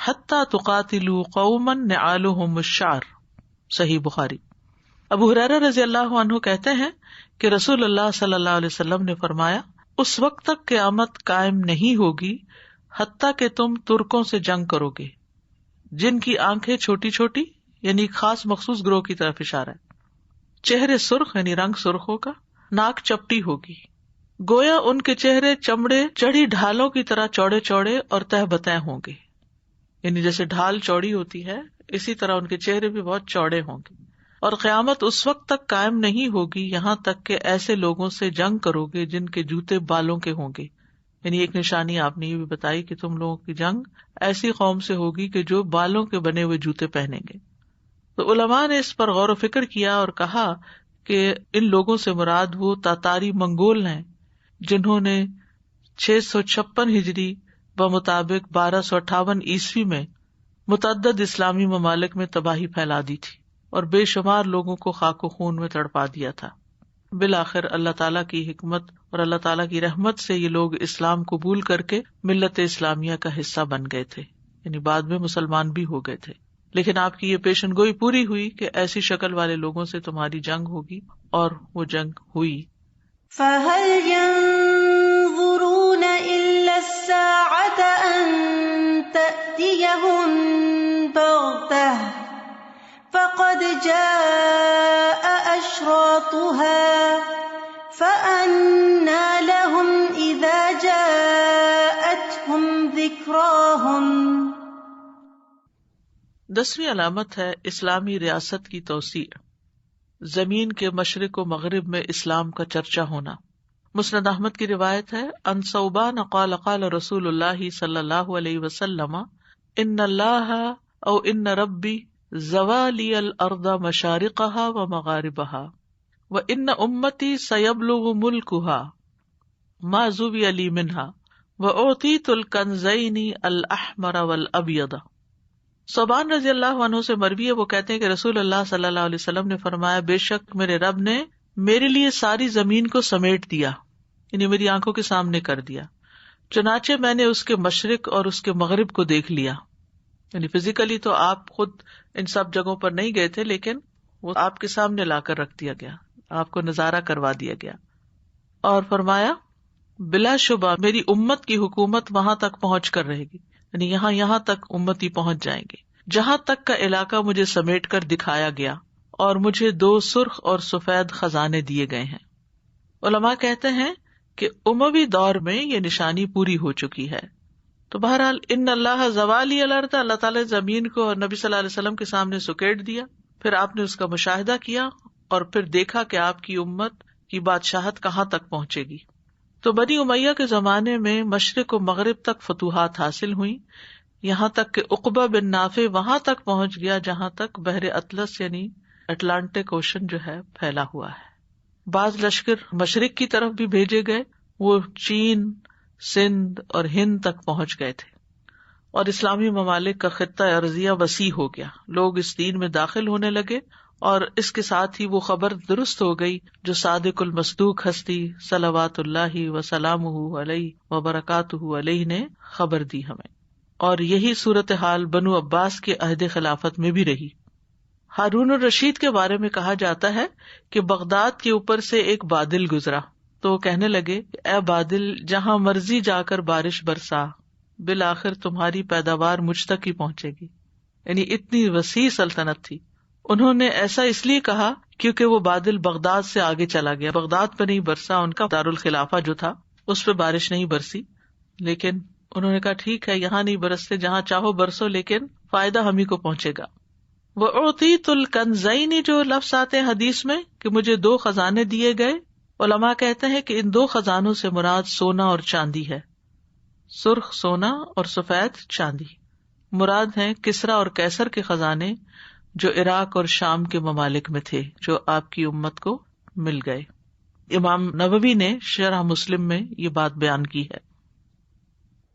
حتى تقاتلوا قوما نعالهم الشعر. صحیح بخاری. ابو ہریرہ رضی اللہ عنہ کہتے ہیں کہ رسول اللہ صلی اللہ علیہ وسلم نے فرمایا اس وقت تک قیامت قائم نہیں ہوگی حتیٰ کہ تم ترکوں سے جنگ کرو گے جن کی آنکھیں چھوٹی چھوٹی، یعنی خاص مخصوص گروہ کی طرف اشارہ ہے، چہرے سرخ یعنی رنگ سرخ ہوگا، ناک چپٹی ہوگی، گویا ان کے چہرے چمڑے چڑھی ڈھالوں کی طرح چوڑے چوڑے اور تہ بتہ ہوں گے، یعنی جیسے ڈھال چوڑی ہوتی ہے اسی طرح ان کے چہرے بھی بہت چوڑے ہوں گے. اور قیامت اس وقت تک قائم نہیں ہوگی یہاں تک کہ ایسے لوگوں سے جنگ کرو گے جن کے جوتے بالوں کے ہوں گے. یعنی ایک نشانی آپ نے یہ بھی بتائی کہ تم لوگوں کی جنگ ایسی قوم سے ہوگی کہ جو بالوں کے بنے ہوئے جوتے پہنیں گے. تو علماء نے اس پر غور و فکر کیا اور کہا کہ ان لوگوں سے مراد وہ تاتاری منگول ہیں جنہوں نے 656 ہجری بمطابق 1258 عیسوی میں متعدد اسلامی ممالک میں تباہی پھیلا دی تھی اور بے شمار لوگوں کو خاک و خون میں تڑپا دیا تھا. بالآخر اللہ تعالیٰ کی حکمت اور اللہ تعالیٰ کی رحمت سے یہ لوگ اسلام قبول کر کے ملت اسلامیہ کا حصہ بن گئے تھے، یعنی بعد میں مسلمان بھی ہو گئے تھے. لیکن آپ کی یہ پیشن گوئی پوری ہوئی کہ ایسی شکل والے لوگوں سے تمہاری جنگ ہوگی، اور وہ جنگ ہوئی. فَهَلْ يَنظُرُونَ إِلَّا السَّاعَةَ أَن تَأْتِيَهُم بَغْتَةً فَقَدْ جَاءَ أَشْرَاطُهَا فَأَنَّىٰ لَهُمْ إِذَا جَاءَتْهُمْ ذِكْرَاهُمْ. 10ویں علامت ہے اسلامی ریاست کی توسیع، زمین کے مشرق و مغرب میں اسلام کا چرچا ہونا. مسند احمد کی روایت ہے ان ثوبان قال قال رسول اللہ صلی اللہ علیہ وسلم ان اللہ او ان ربی زوالی الارض مشارقها ومغاربها وان امتی سیبلغ ملکها ما زوی لی منها واعطیت الکنزین الاحمر والابیض. ثوبان رضی اللہ عنہ سے مروی ہے، وہ کہتے ہیں کہ رسول اللہ صلی اللہ علیہ وسلم نے فرمایا بے شک میرے رب نے میرے لیے ساری زمین کو سمیٹ دیا، یعنی میری آنکھوں کے سامنے کر دیا، چنانچہ میں نے اس کے مشرق اور اس کے مغرب کو دیکھ لیا. یعنی فزیکلی تو آپ خود ان سب جگہوں پر نہیں گئے تھے، لیکن وہ آپ کے سامنے لا کر رکھ دیا گیا، آپ کو نظارہ کروا دیا گیا. اور فرمایا بلا شبہ میری امت کی حکومت وہاں تک پہنچ کر رہے گی، یعنی یہاں تک امتی پہنچ جائیں گے جہاں تک کا علاقہ مجھے سمیٹ کر دکھایا گیا، اور مجھے 2 سرخ اور سفید خزانے دیے گئے ہیں. علماء کہتے ہیں کہ اموی دور میں یہ نشانی پوری ہو چکی ہے. تو بہرحال ان اللہ زوالی الارض، اللہ تعالیٰ زمین کو اور نبی صلی اللہ علیہ وسلم کے سامنے سکیٹ دیا، پھر آپ نے اس کا مشاہدہ کیا اور پھر دیکھا کہ آپ کی امت کی بادشاہت کہاں تک پہنچے گی. تو بنی امیہ کے زمانے میں مشرق و مغرب تک فتوحات حاصل ہوئیں، یہاں تک کہ عقبہ بن نافع وہاں تک پہنچ گیا جہاں تک بحر اطلس یعنی اٹلانٹک اوشن جو ہے پھیلا ہوا ہے. بعض لشکر مشرق کی طرف بھی بھیجے گئے، وہ چین، سندھ اور ہند تک پہنچ گئے تھے، اور اسلامی ممالک کا خطہ ارضیہ وسیع ہو گیا. لوگ اس دین میں داخل ہونے لگے، اور اس کے ساتھ ہی وہ خبر درست ہو گئی جو صادق المصدوق ہستی صلوات اللہ وسلامہ علیہ وبرکاتہ علیہ نے خبر دی ہمیں. اور یہی صورتحال بنو عباس کے عہد خلافت میں بھی رہی. ہارون الرشید کے بارے میں کہا جاتا ہے کہ بغداد کے اوپر سے ایک بادل گزرا تو وہ کہنے لگے اے بادل جہاں مرضی جا کر بارش برسا، بالآخر تمہاری پیداوار مجھ تک ہی پہنچے گی. یعنی اتنی وسیع سلطنت تھی. انہوں نے ایسا اس لیے کہا کیونکہ وہ بادل بغداد سے آگے چلا گیا، بغداد پہ نہیں برسا، ان کا دارالخلافہ جو تھا اس پہ بارش نہیں برسی، لیکن انہوں نے کہا ٹھیک ہے یہاں نہیں برستے، جہاں چاہو برسو، لیکن فائدہ ہم ہی کو پہنچے گا. وَأُعْطِيتُ الْكَنْزَيْنِ جو لفظ آتے ہیں حدیث میں کہ مجھے 2 خزانے دیے گئے. علماء کہتے ہیں کہ ان 2 خزانوں سے مراد سونا اور چاندی ہے، سرخ سونا اور سفید چاندی. مراد ہیں کسرا اور کیسر کے خزانے جو عراق اور شام کے ممالک میں تھے، جو آپ کی امت کو مل گئے. امام نووی نے شرح مسلم میں یہ بات بیان کی ہے.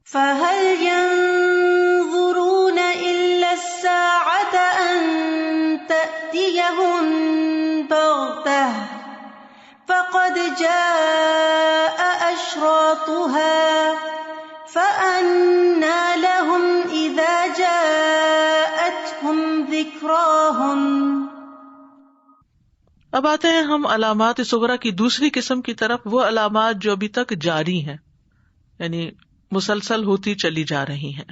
فَهَلْ يَنظُرُونَ إِلَّا السَّاعَةَ أَن تَأْتِيَهُم بَغْتَةً فَقَدْ جَاءَ أَشْرَاطُهَا فَأَنَّىٰ لَهُمْ إِذَا جَاءَتْهُمْ ذِكْرَاهُمْ. اب آتے ہیں ہم علامات صغریٰ کی دوسری قسم کی طرف، وہ علامات جو ابھی تک جاری ہیں، یعنی مسلسل ہوتی چلی جا رہی ہیں.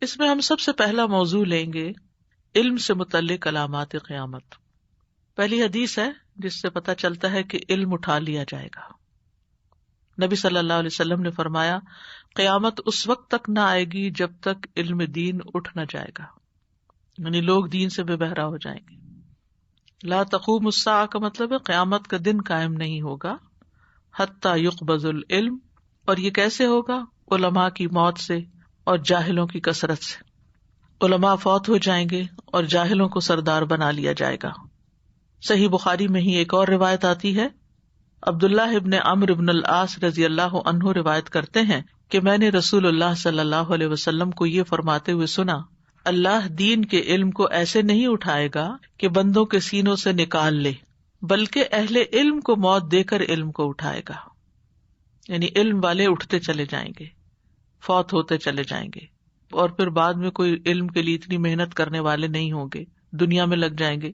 اس میں ہم سب سے پہلا موضوع لیں گے علم سے متعلق علامات قیامت. پہلی حدیث ہے جس سے پتہ چلتا ہے کہ علم اٹھا لیا جائے گا. نبی صلی اللہ علیہ وسلم نے فرمایا قیامت اس وقت تک نہ آئے گی جب تک علم دین اٹھ نہ جائے گا، یعنی لوگ دین سے بے بہرا ہو جائیں گے. لا تقوم الساعہ کا مطلب ہے قیامت کا دن قائم نہیں ہوگا حتی یقبض العلم. اور یہ کیسے ہوگا؟ علماء کی موت سے اور جاہلوں کی کثرت سے. علماء فوت ہو جائیں گے اور جاہلوں کو سردار بنا لیا جائے گا. صحیح بخاری میں ہی ایک اور روایت آتی ہے، عبداللہ ابن عمرو ابن العاص رضی اللہ عنہ روایت کرتے ہیں کہ میں نے رسول اللہ صلی اللہ علیہ وسلم کو یہ فرماتے ہوئے سنا، اللہ دین کے علم کو ایسے نہیں اٹھائے گا کہ بندوں کے سینوں سے نکال لے، بلکہ اہل علم کو موت دے کر علم کو اٹھائے گا. یعنی علم والے اٹھتے چلے جائیں گے، فوت ہوتے چلے جائیں گے، اور پھر بعد میں کوئی علم کے لیے اتنی محنت کرنے والے نہیں ہوں گے، دنیا میں لگ جائیں گے.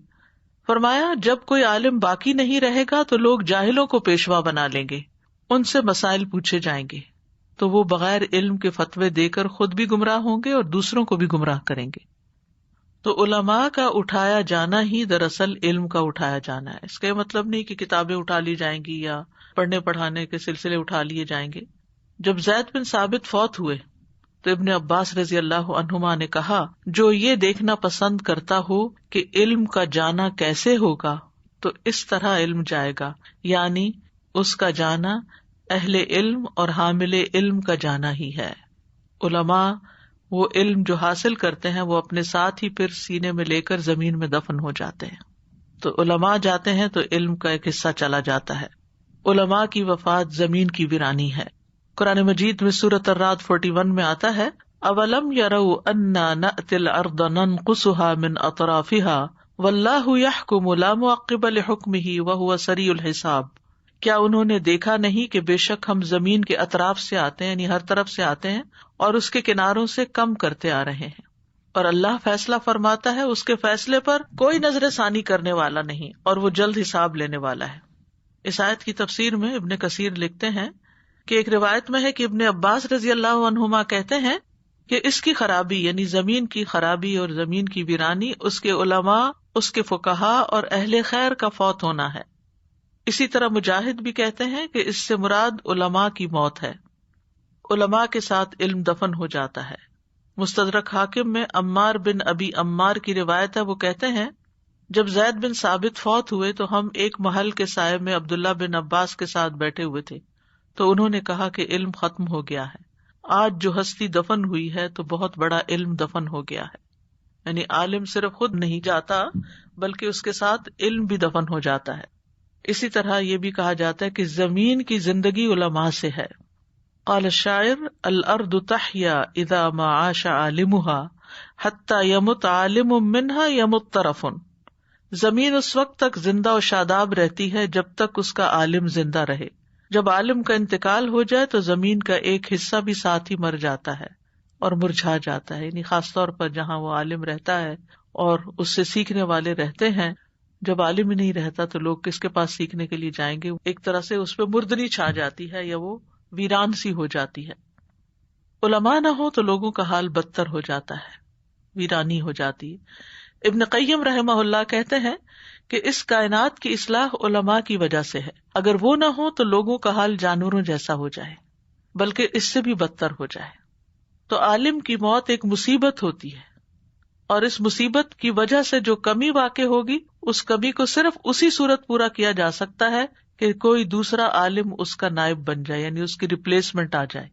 فرمایا جب کوئی عالم باقی نہیں رہے گا تو لوگ جاہلوں کو پیشوا بنا لیں گے، ان سے مسائل پوچھے جائیں گے، تو وہ بغیر علم کے فتوے دے کر خود بھی گمراہ ہوں گے اور دوسروں کو بھی گمراہ کریں گے. تو علماء کا اٹھایا جانا ہی دراصل علم کا اٹھایا جانا ہے. اس کا مطلب نہیں کہ کتابیں اٹھا لی جائیں گی یا پڑھنے پڑھانے کے سلسلے اٹھا لیے جائیں گے. جب زید بن ثابت فوت ہوئے تو ابن عباس رضی اللہ عنہما نے کہا جو یہ دیکھنا پسند کرتا ہو کہ علم کا جانا کیسے ہوگا تو اس طرح علم جائے گا، یعنی اس کا جانا اہل علم اور حامل علم کا جانا ہی ہے. علماء وہ علم جو حاصل کرتے ہیں وہ اپنے ساتھ ہی پھر سینے میں لے کر زمین میں دفن ہو جاتے ہیں. تو علماء جاتے ہیں تو علم کا ایک حصہ چلا جاتا ہے. علماء کی وفات زمین کی ویرانی ہے. قرآن مجید میں سورۃ الرعد 41 میں آتا ہے اولم یروا انا نأتی الارض ننقصها من اطرافها واللہ یحکم لا معقب لحکمہ وہو سریع الحساب. کیا انہوں نے دیکھا نہیں کہ بے شک ہم زمین کے اطراف سے آتے ہیں، یعنی ہر طرف سے آتے ہیں، اور اس کے کناروں سے کم کرتے آ رہے ہیں، اور اللہ فیصلہ فرماتا ہے، اس کے فیصلے پر کوئی نظر ثانی کرنے والا نہیں، اور وہ جلد حساب لینے والا ہے. اس آیت کی تفسیر میں ابن کثیر لکھتے ہیں کہ ایک روایت میں ہے کہ ابن عباس رضی اللہ عنہما کہتے ہیں کہ اس کی خرابی یعنی زمین کی خرابی اور زمین کی ویرانی اس کے علماء، اس کے فقہا اور اہل خیر کا فوت ہونا ہے. اسی طرح مجاہد بھی کہتے ہیں کہ اس سے مراد علماء کی موت ہے. علماء کے ساتھ علم دفن ہو جاتا ہے. مستدرک حاکم میں عمار بن ابی عمار کی روایت ہے، وہ کہتے ہیں جب زید بن ثابت فوت ہوئے تو ہم ایک محل کے سائے میں عبداللہ بن عباس کے ساتھ بیٹھے ہوئے تھے، تو انہوں نے کہا کہ علم ختم ہو گیا ہے. آج جو ہستی دفن ہوئی ہے تو بہت بڑا علم دفن ہو گیا ہے. یعنی عالم صرف خود نہیں جاتا بلکہ اس کے ساتھ علم بھی دفن ہو جاتا ہے. اسی طرح یہ بھی کہا جاتا ہے کہ زمین کی زندگی علماء سے ہے. قال الشاعر الارض تحیا اذا ما عاش عالمها حتى يمت عالم منها يمت طرف. زمین اس وقت تک زندہ و شاداب رہتی ہے جب تک اس کا عالم زندہ رہے. جب عالم کا انتقال ہو جائے تو زمین کا ایک حصہ بھی ساتھ ہی مر جاتا ہے اور مرجھا جاتا ہے. یعنی خاص طور پر جہاں وہ عالم رہتا ہے اور اس سے سیکھنے والے رہتے ہیں، جب عالم ہی نہیں رہتا تو لوگ کس کے پاس سیکھنے کے لیے جائیں گے؟ ایک طرح سے اس پہ مردنی چھا جاتی ہے یا وہ ویران سی ہو جاتی ہے. علماء نہ ہو تو لوگوں کا حال بدتر ہو جاتا ہے، ویرانی ہو جاتی ہے. ابن قیم رحمہ اللہ کہتے ہیں کہ اس کائنات کی اصلاح علماء کی وجہ سے ہے، اگر وہ نہ ہو تو لوگوں کا حال جانوروں جیسا ہو جائے. بلکہ اس سے بھی بدتر ہو جائے. تو عالم کی موت ایک مصیبت ہوتی ہے، اور اس مصیبت کی وجہ سے جو کمی واقع ہوگی اس کمی کو صرف اسی صورت پورا کیا جا سکتا ہے کہ کوئی دوسرا عالم اس کا نائب بن جائے، یعنی اس کی ریپلیسمنٹ آ جائے.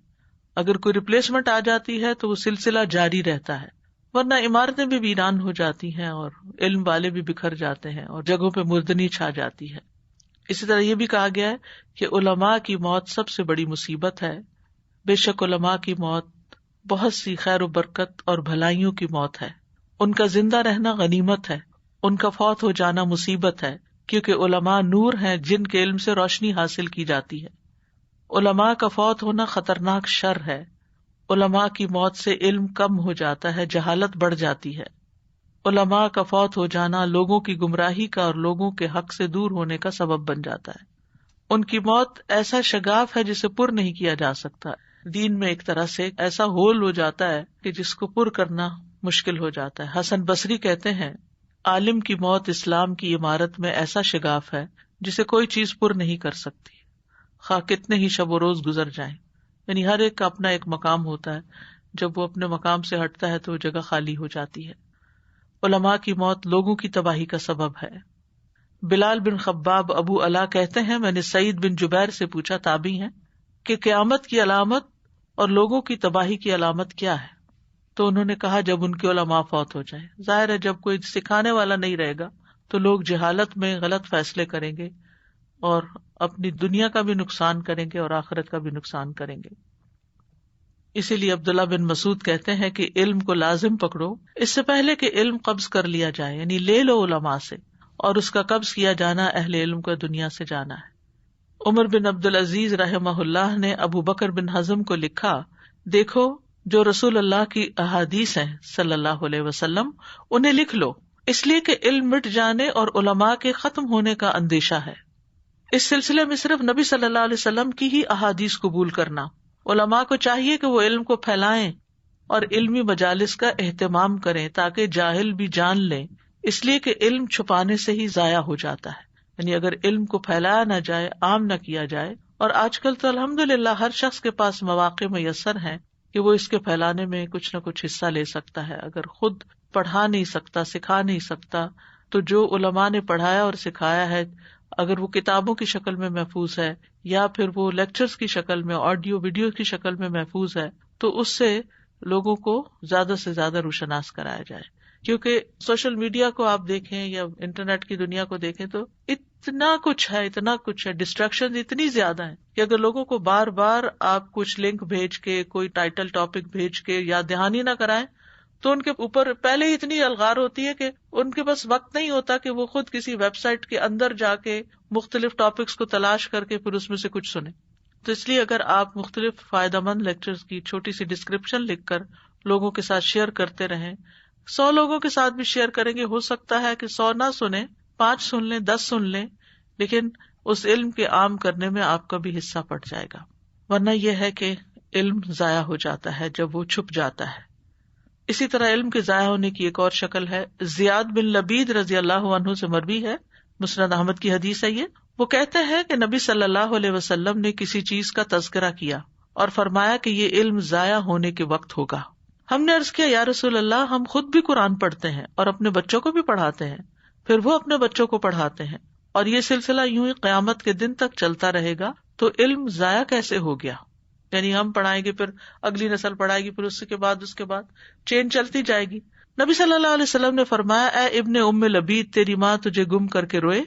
اگر کوئی ریپلیسمنٹ آ جاتی ہے تو وہ سلسلہ جاری رہتا ہے، ورنہ عمارتیں بھی ویران ہو جاتی ہیں اور علم والے بھی بکھر جاتے ہیں اور جگہوں پہ مردنی چھا جاتی ہے. اسی طرح یہ بھی کہا گیا ہے کہ علماء کی موت سب سے بڑی مصیبت ہے. بے شک علماء کی موت بہت سی خیر و برکت اور بھلائیوں کی موت ہے. ان کا زندہ رہنا غنیمت ہے، ان کا فوت ہو جانا مصیبت ہے، کیونکہ علماء نور ہیں جن کے علم سے روشنی حاصل کی جاتی ہے. علماء کا فوت ہونا خطرناک شر ہے. علماء کی موت سے علم کم ہو جاتا ہے، جہالت بڑھ جاتی ہے. علماء کا فوت ہو جانا لوگوں کی گمراہی کا اور لوگوں کے حق سے دور ہونے کا سبب بن جاتا ہے. ان کی موت ایسا شگاف ہے جسے پر نہیں کیا جا سکتا. دین میں ایک طرح سے ایسا ہول ہو جاتا ہے کہ جس کو پر کرنا مشکل ہو جاتا ہے. حسن بصری کہتے ہیں عالم کی موت اسلام کی عمارت میں ایسا شگاف ہے جسے کوئی چیز پر نہیں کر سکتی، خواہ کتنے ہی شب و روز گزر جائیں. یعنی ہر ایک کا اپنا ایک مقام ہوتا ہے، جب وہ اپنے مقام سے ہٹتا ہے تو وہ جگہ خالی ہو جاتی ہے. علماء کی موت لوگوں کی تباہی کا سبب ہے. بلال بن خباب ابو علا کہتے ہیں میں نے سعید بن جبیر سے پوچھا، تابعی ہیں، کہ قیامت کی علامت اور لوگوں کی تباہی کی علامت کیا ہے؟ تو انہوں نے کہا جب ان کے علماء فوت ہو جائیں. ظاہر ہے جب کوئی سکھانے والا نہیں رہے گا تو لوگ جہالت میں غلط فیصلے کریں گے اور اپنی دنیا کا بھی نقصان کریں گے اور آخرت کا بھی نقصان کریں گے. اسی لیے عبداللہ بن مسعود کہتے ہیں کہ علم کو لازم پکڑو اس سے پہلے کہ علم قبض کر لیا جائے، یعنی لے لو علماء سے، اور اس کا قبض کیا جانا اہل علم کا دنیا سے جانا ہے. عمر بن عبد العزیز رحمہ اللہ نے ابو بکر بن حزم کو لکھا، دیکھو جو رسول اللہ کی احادیث ہیں صلی اللہ علیہ وسلم انہیں لکھ لو، اس لیے کہ علم مٹ جانے اور علماء کے ختم ہونے کا اندیشہ ہے. اس سلسلے میں صرف نبی صلی اللہ علیہ وسلم کی ہی احادیث قبول کرنا. علماء کو چاہیے کہ وہ علم کو پھیلائیں اور علمی مجالس کا اہتمام کریں تاکہ جاہل بھی جان لیں، اس لیے کہ علم چھپانے سے ہی ضائع ہو جاتا ہے. یعنی اگر علم کو پھیلایا نہ جائے، عام نہ کیا جائے، اور آج کل تو الحمدللہ ہر شخص کے پاس مواقع میسر ہیں کہ وہ اس کے پھیلانے میں کچھ نہ کچھ حصہ لے سکتا ہے. اگر خود پڑھا نہیں سکتا، سکھا نہیں سکتا، تو جو علماء نے پڑھایا اور سکھایا ہے اگر وہ کتابوں کی شکل میں محفوظ ہے یا پھر وہ لیکچرز کی شکل میں، آڈیو ویڈیو کی شکل میں محفوظ ہے، تو اس سے لوگوں کو زیادہ سے زیادہ روشناس کرایا جائے. کیونکہ سوشل میڈیا کو آپ دیکھیں یا انٹرنیٹ کی دنیا کو دیکھیں تو اتنا کچھ ہے، ڈسٹریکشن اتنی زیادہ ہیں کہ اگر لوگوں کو بار بار آپ کچھ لنک بھیج کے، کوئی ٹائٹل ٹاپک بھیج کے یاد دہانی نہ کرائیں تو ان کے اوپر پہلے ہی اتنی الغار ہوتی ہے کہ ان کے پاس وقت نہیں ہوتا کہ وہ خود کسی ویب سائٹ کے اندر جا کے مختلف ٹاپکس کو تلاش کر کے پھر اس میں سے کچھ سنیں. تو اس لیے اگر آپ مختلف فائدہ مند لیکچرز کی چھوٹی سی ڈسکرپشن لکھ کر لوگوں کے ساتھ شیئر کرتے رہیں، 100 لوگوں کے ساتھ بھی شیئر کریں گے، ہو سکتا ہے کہ 100 نہ سنیں، 5 سن لیں، 10 سن لیں، لیکن اس علم کے عام کرنے میں آپ کا بھی حصہ پڑ جائے گا. ورنہ یہ ہے کہ علم ضائع ہو جاتا ہے جب وہ چھپ جاتا ہے. اسی طرح علم کے ضائع ہونے کی ایک اور شکل ہے. زیاد بن لبید رضی اللہ عنہ سے مروی ہے، مسند احمد کی حدیث ہے یہ. وہ کہتے ہیں کہ نبی صلی اللہ علیہ وسلم نے کسی چیز کا تذکرہ کیا اور فرمایا کہ یہ علم ضائع ہونے کے وقت ہوگا. ہم نے عرض کیا یا رسول اللہ، ہم خود بھی قرآن پڑھتے ہیں اور اپنے بچوں کو بھی پڑھاتے ہیں، پھر وہ اپنے بچوں کو پڑھاتے ہیں، اور یہ سلسلہ یوں ہی قیامت کے دن تک چلتا رہے گا، تو علم ضائع کیسے ہو گیا؟ یعنی ہم پڑھائیں گے، پھر اگلی نسل پڑھائے گی، پھر اس کے بعد چین چلتی جائے گی. نبی صلی اللہ علیہ وسلم نے فرمایا، اے ابن ام لبید، تیری ماں تجھے گم کر کے روئے؟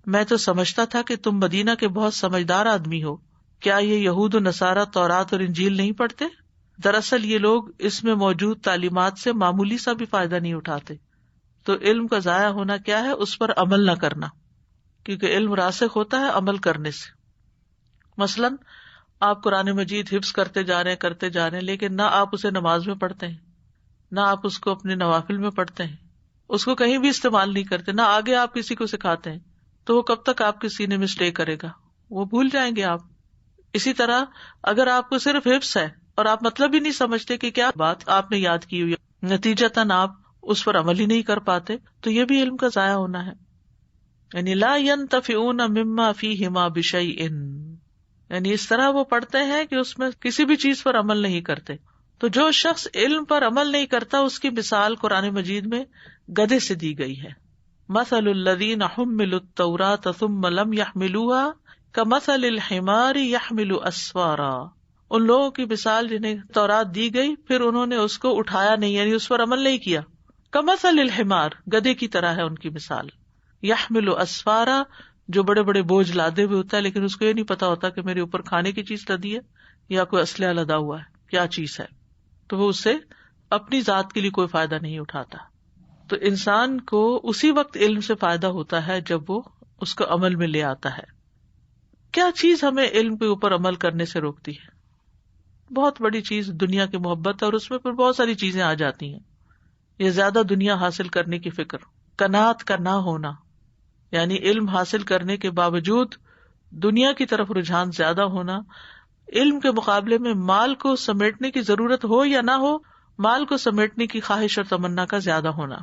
میں تو سمجھتا تھا کہ تم مدینہ کے بہت سمجھدار آدمی ہو. کیا یہ یہود و نصارہ تورات اور انجیل نہیں پڑھتے؟ دراصل یہ لوگ اس میں موجود تعلیمات سے معمولی سا بھی فائدہ نہیں اٹھاتے. تو علم کا ضائع ہونا کیا ہے؟ اس پر عمل نہ کرنا، کیونکہ علم راسخ ہوتا ہے عمل کرنے سے. مثلاً آپ قرآن مجید حفظ کرتے جا رہے ہیں لیکن نہ آپ اسے نماز میں پڑھتے ہیں، نہ آپ اس کو اپنے نوافل میں پڑھتے ہیں، اس کو کہیں بھی استعمال نہیں کرتے، نہ آگے آپ کسی کو سکھاتے ہیں، تو وہ کب تک آپ کے سینے میں اسٹے کرے گا؟ وہ بھول جائیں گے آپ. اسی طرح اگر آپ کو صرف حفظ ہے اور آپ مطلب ہی نہیں سمجھتے کہ کیا بات آپ نے یاد کی ہوئی، نتیجتاً آپ اس پر عمل ہی نہیں کر پاتے، تو یہ بھی علم کا ضائع ہونا ہے. یعنی لا ينتفعون مما فیہما بشیء، یعنی اس طرح وہ پڑھتے ہیں کہ اس میں کسی بھی چیز پر عمل نہیں کرتے. تو جو شخص علم پر عمل نہیں کرتا اس کی مثال قرآن مجید میں گدھے سے دی گئی ہے. مثل الذین حملوا التوراۃ ثم لم يحملوها کمثل الحمار يحمل اسفارا. ان لوگوں کی مثال جنہیں تورات دی گئی پھر انہوں نے اس کو اٹھایا نہیں، یعنی اس پر عمل نہیں کیا. کمثل الحمار، گدھے کی طرح ہے ان کی مثال. يحمل اسفارا، جو بڑے بڑے بوجھ لادے ہوئے ہوتا ہے لیکن اس کو یہ نہیں پتا ہوتا کہ میرے اوپر کھانے کی چیز لدی ہے یا کوئی اسلحہ لدا ہوا ہے، کیا چیز ہے. تو وہ اس سے اپنی ذات کے لیے کوئی فائدہ نہیں اٹھاتا. تو انسان کو اسی وقت علم سے فائدہ ہوتا ہے جب وہ اس کو عمل میں لے آتا ہے. کیا چیز ہمیں علم کے اوپر عمل کرنے سے روکتی ہے؟ بہت بڑی چیز دنیا کی محبت ہے، اور اس میں پھر بہت ساری چیزیں آ جاتی ہیں. یہ زیادہ دنیا حاصل کرنے کی فکر، قناعت کا نہ ہونا، یعنی علم حاصل کرنے کے باوجود دنیا کی طرف رجحان زیادہ ہونا، علم کے مقابلے میں مال کو سمیٹنے کی ضرورت ہو یا نہ ہو، مال کو سمیٹنے کی خواہش اور تمنا کا زیادہ ہونا.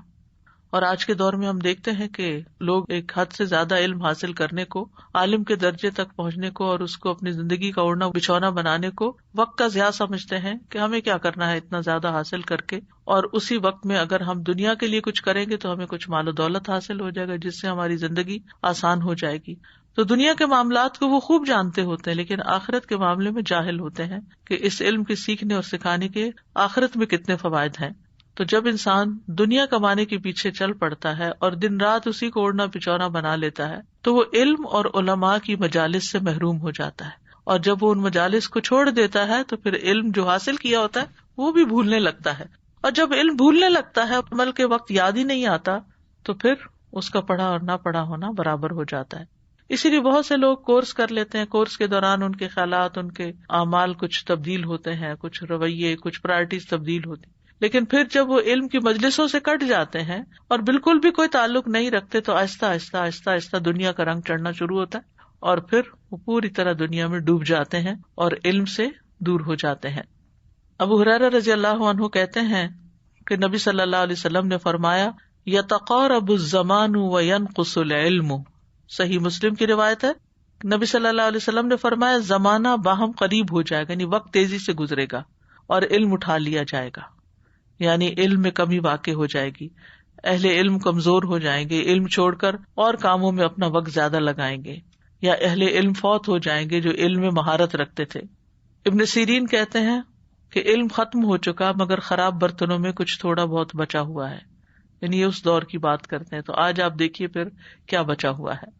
اور آج کے دور میں ہم دیکھتے ہیں کہ لوگ ایک حد سے زیادہ علم حاصل کرنے کو، عالم کے درجے تک پہنچنے کو اور اس کو اپنی زندگی کا اوڑھنا بچھونا بنانے کو وقت کا ضیاع سمجھتے ہیں کہ ہمیں کیا کرنا ہے اتنا زیادہ حاصل کر کے، اور اسی وقت میں اگر ہم دنیا کے لیے کچھ کریں گے تو ہمیں کچھ مال و دولت حاصل ہو جائے گا جس سے ہماری زندگی آسان ہو جائے گی. تو دنیا کے معاملات کو وہ خوب جانتے ہوتے ہیں لیکن آخرت کے معاملے میں جاہل ہوتے ہیں کہ اس علم کے سیکھنے اور سکھانے کے آخرت میں کتنے فوائد ہیں. تو جب انسان دنیا کمانے کے پیچھے چل پڑتا ہے اور دن رات اسی کو اوڑھنا پچھونا بنا لیتا ہے تو وہ علم اور علماء کی مجالس سے محروم ہو جاتا ہے. اور جب وہ ان مجالس کو چھوڑ دیتا ہے تو پھر علم جو حاصل کیا ہوتا ہے وہ بھی بھولنے لگتا ہے. اور جب علم بھولنے لگتا ہے، عمل کے وقت یاد ہی نہیں آتا، تو پھر اس کا پڑھا اور نہ پڑھا ہونا برابر ہو جاتا ہے. اسی لیے بہت سے لوگ کورس کر لیتے ہیں، کورس کے دوران ان کے خیالات، ان کے اعمال کچھ تبدیل ہوتے ہیں، کچھ رویے، کچھ پرائرٹیز تبدیل ہوتی، لیکن پھر جب وہ علم کی مجلسوں سے کٹ جاتے ہیں اور بالکل بھی کوئی تعلق نہیں رکھتے تو آہستہ آہستہ آہستہ آہستہ دنیا کا رنگ چڑھنا شروع ہوتا ہے اور پھر وہ پوری طرح دنیا میں ڈوب جاتے ہیں اور علم سے دور ہو جاتے ہیں. ابو ہریرہ رضی اللہ عنہ کہتے ہیں کہ نبی صلی اللہ علیہ وسلم نے فرمایا، یتقارب الزمان وینقص العلم. صحیح مسلم کی روایت ہے، نبی صلی اللہ علیہ وسلم نے فرمایا زمانہ باہم قریب ہو جائے گا، یعنی وقت تیزی سے گزرے گا اور علم اٹھا لیا جائے گا، یعنی علم میں کمی واقع ہو جائے گی. اہل علم کمزور ہو جائیں گے، علم چھوڑ کر اور کاموں میں اپنا وقت زیادہ لگائیں گے، یا اہل علم فوت ہو جائیں گے جو علم میں مہارت رکھتے تھے. ابن سیرین کہتے ہیں کہ علم ختم ہو چکا مگر خراب برتنوں میں کچھ تھوڑا بہت بچا ہوا ہے، یعنی اس دور کی بات کرتے ہیں. تو آج آپ دیکھیے پھر کیا بچا ہوا ہے.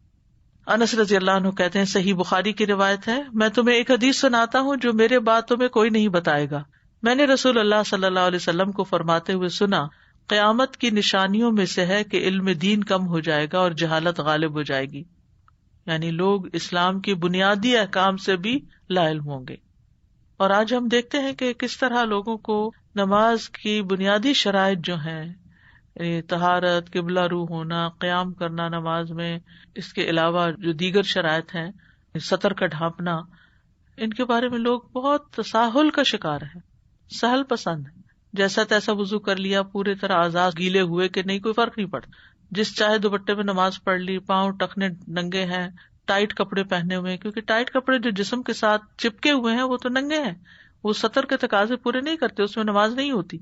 انس رضی اللہ عنہ کہتے ہیں، صحیح بخاری کی روایت ہے، میں تمہیں ایک حدیث سناتا ہوں جو میرے بعد تمہیں کوئی نہیں بتائے گا. میں نے رسول اللہ صلی اللہ علیہ وسلم کو فرماتے ہوئے سنا، قیامت کی نشانیوں میں سے ہے کہ علم دین کم ہو جائے گا اور جہالت غالب ہو جائے گی، یعنی لوگ اسلام کی بنیادی احکام سے بھی لا علم ہوں گے. اور آج ہم دیکھتے ہیں کہ کس طرح لوگوں کو نماز کی بنیادی شرائط جو ہیں، یعنی طہارت، قبلہ رو ہونا، قیام کرنا نماز میں، اس کے علاوہ جو دیگر شرائط ہیں، سطر کا ڈھانپنا، ان کے بارے میں لوگ بہت تساہل کا شکار ہیں، سہل پسند ہے. جیسا تیسا وضو کر لیا، پورے طرح اعضاء گیلے ہوئے کہ نہیں کوئی فرق نہیں پڑتا، جس چاہے دوپٹے میں نماز پڑھ لی، پاؤں ٹخنے ننگے ہیں، ٹائٹ کپڑے پہنے ہوئے ہیں، کیونکہ ٹائٹ کپڑے جو جسم کے ساتھ چپکے ہوئے ہیں وہ تو ننگے ہیں، وہ سطر کے تقاضے پورے نہیں کرتے، اس میں نماز نہیں ہوتی.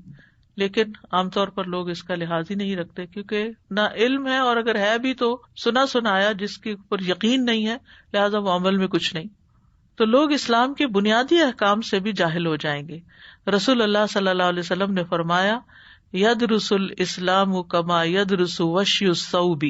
لیکن عام طور پر لوگ اس کا لحاظ ہی نہیں رکھتے کیونکہ نہ علم ہے، اور اگر ہے بھی تو سنا سنایا جس کے اوپر یقین نہیں ہے، لہٰذا وہ عمل میں کچھ نہیں. تو لوگ اسلام کے بنیادی احکام سے بھی جاہل ہو جائیں گے. رسول اللہ صلی اللہ علیہ وسلم نے فرمایا، یدرس الاسلام کما یدرس وشی الثوب،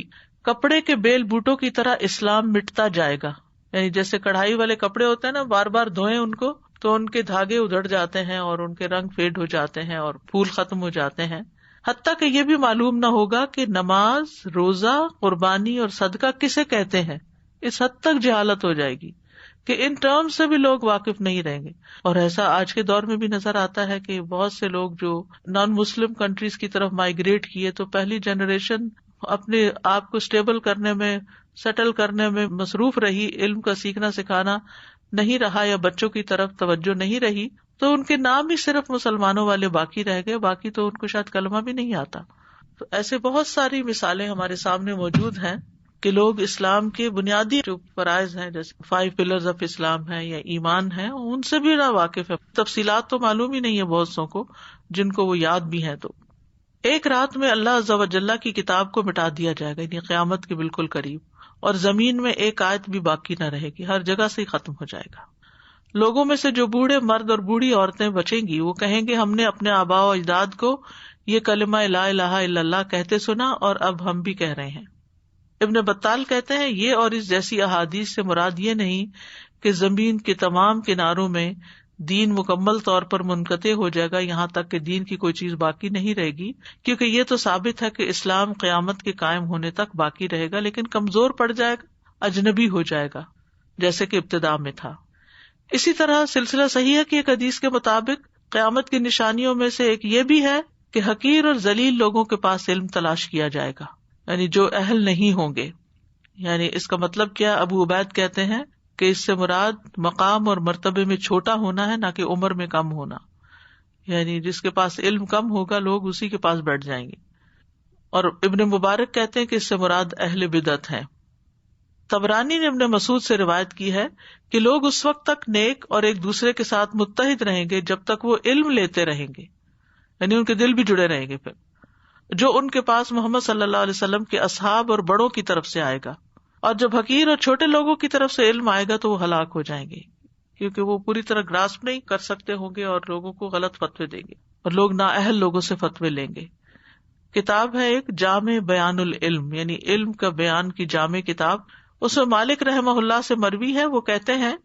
کپڑے کے بیل بوٹوں کی طرح اسلام مٹتا جائے گا. یعنی جیسے کڑھائی والے کپڑے ہوتے ہیں نا، بار بار دھوئیں ان کو تو ان کے دھاگے ادھڑ جاتے ہیں اور ان کے رنگ فیڈ ہو جاتے ہیں اور پھول ختم ہو جاتے ہیں. حتیٰ کہ یہ بھی معلوم نہ ہوگا کہ نماز، روزہ، قربانی اور صدقہ کسے کہتے ہیں. اس حد تک جہالت ہو جائے گی کہ ان ٹرم سے بھی لوگ واقف نہیں رہیں گے. اور ایسا آج کے دور میں بھی نظر آتا ہے کہ بہت سے لوگ جو نان مسلم کنٹریز کی طرف مائگریٹ کیے تو پہلی جنریشن اپنے آپ کو اسٹیبل کرنے میں، سیٹل کرنے میں مصروف رہی، علم کا سیکھنا سکھانا نہیں رہا یا بچوں کی طرف توجہ نہیں رہی، تو ان کے نام ہی صرف مسلمانوں والے باقی رہ گئے، باقی تو ان کو شاید کلمہ بھی نہیں آتا. تو ایسے بہت ساری مثالیں ہمارے سامنے موجود ہیں کہ لوگ اسلام کے بنیادی جو فرائض ہیں جیسے 5 پلرز آف اسلام ہے یا ایمان ہے ان سے بھی نہ واقف ہے. تفصیلات تو معلوم ہی نہیں ہے بہت سو کو جن کو وہ یاد بھی ہیں. تو ایک رات میں اللہ عز و جل کی کتاب کو مٹا دیا جائے گا، یعنی قیامت کے بالکل قریب، اور زمین میں ایک آیت بھی باقی نہ رہے گی، ہر جگہ سے ہی ختم ہو جائے گا. لوگوں میں سے جو بوڑھے مرد اور بوڑھی عورتیں بچیں گی وہ کہیں گے ہم نے اپنے آباء و اجداد کو یہ کلمہ لا الہ الا اللہ کہتے سنا اور اب ہم بھی کہہ رہے ہیں. ابن بطال کہتے ہیں یہ اور اس جیسی احادیث سے مراد یہ نہیں کہ زمین کے تمام کناروں میں دین مکمل طور پر منقطع ہو جائے گا یہاں تک کہ دین کی کوئی چیز باقی نہیں رہے گی، کیونکہ یہ تو ثابت ہے کہ اسلام قیامت کے قائم ہونے تک باقی رہے گا، لیکن کمزور پڑ جائے گا، اجنبی ہو جائے گا جیسے کہ ابتدا میں تھا. اسی طرح سلسلہ صحیح ہے کہ ایک حدیث کے مطابق قیامت کی نشانیوں میں سے ایک یہ بھی ہے کہ حقیر اور ذلیل لوگوں کے پاس علم تلاش کیا جائے گا، یعنی جو اہل نہیں ہوں گے. یعنی اس کا مطلب کیا؟ ابو عبید کہتے ہیں کہ اس سے مراد مقام اور مرتبے میں چھوٹا ہونا ہے، نہ کہ عمر میں کم ہونا. یعنی جس کے پاس علم کم ہوگا لوگ اسی کے پاس بیٹھ جائیں گے. اور ابن مبارک کہتے ہیں کہ اس سے مراد اہل بدعت ہیں. طبرانی نے ابن مسعود سے روایت کی ہے کہ لوگ اس وقت تک نیک اور ایک دوسرے کے ساتھ متحد رہیں گے جب تک وہ علم لیتے رہیں گے، یعنی ان کے دل بھی جڑے رہیں گے پھر جو ان کے پاس محمد صلی اللہ علیہ وسلم کے اصحاب اور بڑوں کی طرف سے آئے گا. اور جب حقیر اور چھوٹے لوگوں کی طرف سے علم آئے گا تو وہ ہلاک ہو جائیں گے، کیونکہ وہ پوری طرح گراسپ نہیں کر سکتے ہوں گے اور لوگوں کو غلط فتوے دیں گے اور لوگ نااہل لوگوں سے فتوے لیں گے. کتاب ہے ایک جامع بیان العلم، یعنی علم کا بیان کی جامع کتاب. اس میں مالک رحمہ اللہ سے مروی ہے، وہ کہتے ہیں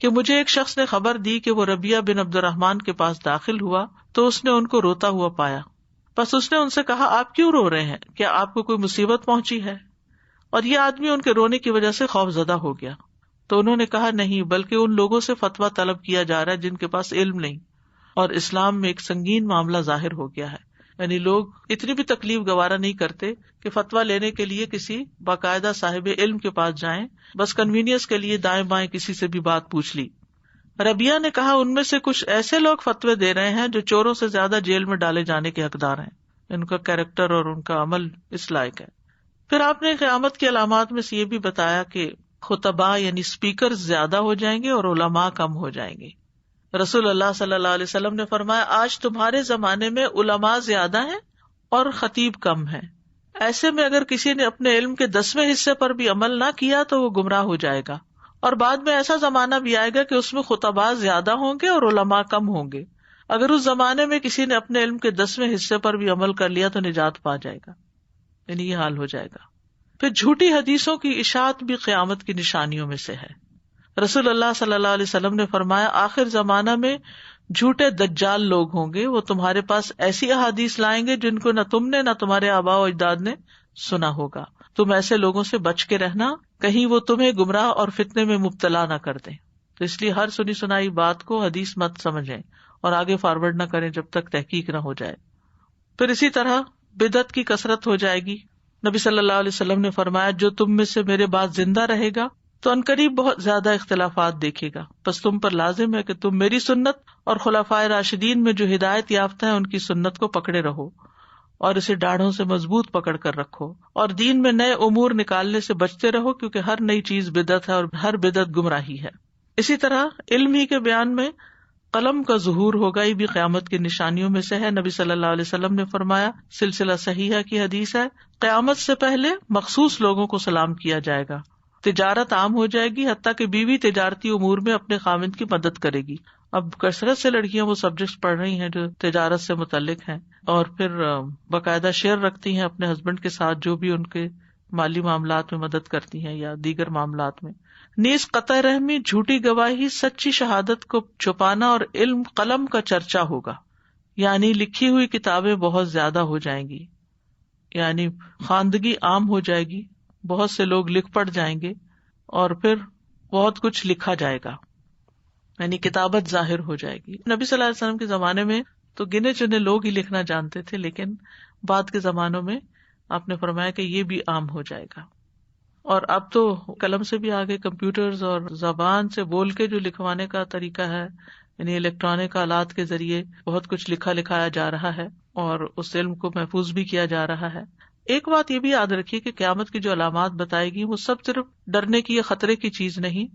کہ مجھے ایک شخص نے خبر دی کہ وہ ربیہ بن عبد الرحمن کے پاس داخل ہوا تو اس نے ان کو روتا ہوا پایا. بس اس نے ان سے کہا آپ کیوں رو رہے ہیں؟ کیا آپ کو کوئی مصیبت پہنچی ہے؟ اور یہ آدمی ان کے رونے کی وجہ سے خوف زدہ ہو گیا. تو انہوں نے کہا نہیں، بلکہ ان لوگوں سے فتویٰ طلب کیا جا رہا ہے جن کے پاس علم نہیں، اور اسلام میں ایک سنگین معاملہ ظاہر ہو گیا ہے. یعنی لوگ اتنی بھی تکلیف گوارا نہیں کرتے کہ فتویٰ لینے کے لیے کسی باقاعدہ صاحب علم کے پاس جائیں، بس کنوینئنس کے لیے دائیں بائیں کسی سے بھی بات پوچھ لی. ربیہ نے کہا ان میں سے کچھ ایسے لوگ فتوے دے رہے ہیں جو چوروں سے زیادہ جیل میں ڈالے جانے کے حقدار ہیں، ان کا کیریکٹر اور ان کا عمل اس لائق ہے. پھر آپ نے قیامت کی علامات میں سے یہ بھی بتایا کہ خطباء یعنی اسپیکر زیادہ ہو جائیں گے اور علماء کم ہو جائیں گے. رسول اللہ صلی اللہ علیہ وسلم نے فرمایا آج تمہارے زمانے میں علماء زیادہ ہیں اور خطیب کم ہیں. ایسے میں اگر کسی نے اپنے علم کے 10ویں حصے پر بھی عمل نہ کیا تو وہ گمراہ ہو جائے گا. اور بعد میں ایسا زمانہ بھی آئے گا کہ اس میں خطباء زیادہ ہوں گے اور علماء کم ہوں گے. اگر اس زمانے میں کسی نے اپنے علم کے 10ویں حصے پر بھی عمل کر لیا تو نجات پا جائے گا، یعنی یہ حال ہو جائے گا. پھر جھوٹی حدیثوں کی اشاعت بھی قیامت کی نشانیوں میں سے ہے. رسول اللہ صلی اللہ علیہ وسلم نے فرمایا آخر زمانہ میں جھوٹے دجال لوگ ہوں گے، وہ تمہارے پاس ایسی احادیث لائیں گے جن کو نہ تم نے نہ تمہارے آباء و اجداد نے سنا ہوگا. تم ایسے لوگوں سے بچ کے رہنا کہیں وہ تمہیں گمراہ اور فتنے میں مبتلا نہ کر دیں. تو اس لیے ہر سنی سنائی بات کو حدیث مت سمجھیں اور آگے فارورڈ نہ کریں جب تک تحقیق نہ ہو جائے. پھر اسی طرح بدعت کی کثرت ہو جائے گی. نبی صلی اللہ علیہ وسلم نے فرمایا جو تم میں سے میرے بعد زندہ رہے گا تو عنقریب بہت زیادہ اختلافات دیکھے گا، بس تم پر لازم ہے کہ تم میری سنت اور خلفائے راشدین میں جو ہدایت یافتہ ہیں ان کی سنت کو پکڑے رہو اور اسے ڈاڑھوں سے مضبوط پکڑ کر رکھو، اور دین میں نئے امور نکالنے سے بچتے رہو کیونکہ ہر نئی چیز بدعت ہے اور ہر بدعت گمراہی ہے. اسی طرح علم ہی کے بیان میں قلم کا ظہور ہوگا، یہ بھی قیامت کی نشانیوں میں سے ہے. نبی صلی اللہ علیہ وسلم نے فرمایا، سلسلہ صحیحہ کی حدیث ہے، قیامت سے پہلے مخصوص لوگوں کو سلام کیا جائے گا، تجارت عام ہو جائے گی، حتیٰ کہ بیوی تجارتی امور میں اپنے خاوند کی مدد کرے گی. اب کثرت سے لڑکیاں وہ سبجیکٹس پڑھ رہی ہیں جو تجارت سے متعلق ہیں اور پھر باقاعدہ شیئر رکھتی ہیں اپنے ہسبینڈ کے ساتھ جو بھی ان کے مالی معاملات میں مدد کرتی ہیں یا دیگر معاملات میں. نیز قطع رحمی، جھوٹی گواہی، سچی شہادت کو چھپانا اور علم قلم کا چرچا ہوگا، یعنی لکھی ہوئی کتابیں بہت زیادہ ہو جائیں گی، یعنی خواندگی عام ہو جائے گی، بہت سے لوگ لکھ پڑھ جائیں گے اور پھر بہت کچھ لکھا جائے گا، یعنی کتابت ظاہر ہو جائے گی. نبی صلی اللہ علیہ وسلم کے زمانے میں تو گنے چنے لوگ ہی لکھنا جانتے تھے، لیکن بعد کے زمانوں میں آپ نے فرمایا کہ یہ بھی عام ہو جائے گا. اور اب تو قلم سے بھی آگے کمپیوٹرز اور زبان سے بول کے جو لکھوانے کا طریقہ ہے، یعنی الیکٹرانک آلات کے ذریعے بہت کچھ لکھایا جا رہا ہے اور اس علم کو محفوظ بھی کیا جا رہا ہے. ایک بات یہ بھی یاد رکھیے کہ قیامت کی جو علامات بتائے گی وہ سب صرف ڈرنے کی یا خطرے کی چیز نہیں،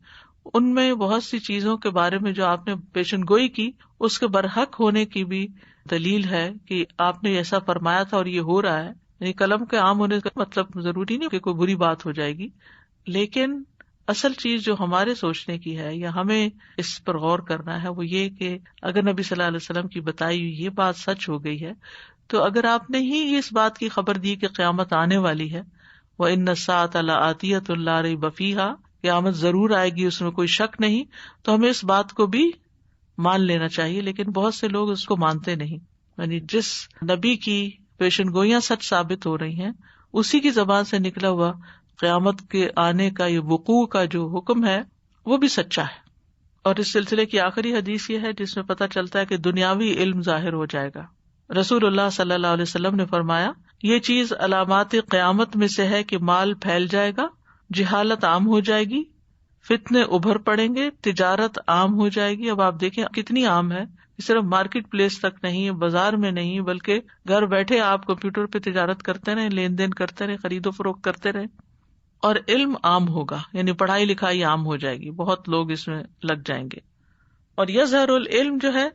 ان میں بہت سی چیزوں کے بارے میں جو آپ نے پیشن گوئی کی اس کے برحق ہونے کی بھی دلیل ہے کہ آپ نے ایسا فرمایا تھا اور یہ ہو رہا ہے. یعنی قلم کے عام ہونے کا مطلب ضروری نہیں کہ کوئی بری بات ہو جائے گی، لیکن اصل چیز جو ہمارے سوچنے کی ہے یا ہمیں اس پر غور کرنا ہے وہ یہ کہ اگر نبی صلی اللہ علیہ وسلم کی بتائی ہوئی یہ بات سچ ہو گئی ہے تو اگر آپ نے ہی اس بات کی خبر دی کہ قیامت آنے والی ہے، وَإِنَّ السَّاعَةَ لَآتِيَةٌ لَا رَيْبَ فِيهَا، قیامت ضرور آئے گی، اس میں کوئی شک نہیں، تو ہمیں اس بات کو بھی مان لینا چاہیے. لیکن بہت سے لوگ اس کو مانتے نہیں. یعنی جس نبی کی پیشن گوئیاں سچ ثابت ہو رہی ہیں اسی کی زبان سے نکلا ہوا قیامت کے آنے کا یہ وقوع کا جو حکم ہے وہ بھی سچا ہے. اور اس سلسلے کی آخری حدیث یہ ہے جس میں پتہ چلتا ہے کہ دنیاوی علم ظاہر ہو جائے گا. رسول اللہ صلی اللہ علیہ وسلم نے فرمایا یہ چیز علامات قیامت میں سے ہے کہ مال پھیل جائے گا، جہالت عام ہو جائے گی، فتنے ابھر پڑیں گے، تجارت عام ہو جائے گی. اب آپ دیکھیں کتنی عام ہے، صرف مارکیٹ پلیس تک نہیں، بازار میں نہیں، بلکہ گھر بیٹھے آپ کمپیوٹر پہ تجارت کرتے رہیں، لین دین کرتے رہیں، خرید و فروخت کرتے رہیں. اور علم عام ہوگا، یعنی پڑھائی لکھائی عام ہو جائے گی، بہت لوگ اس میں لگ جائیں گے. اور یظہر العلم جو ہے،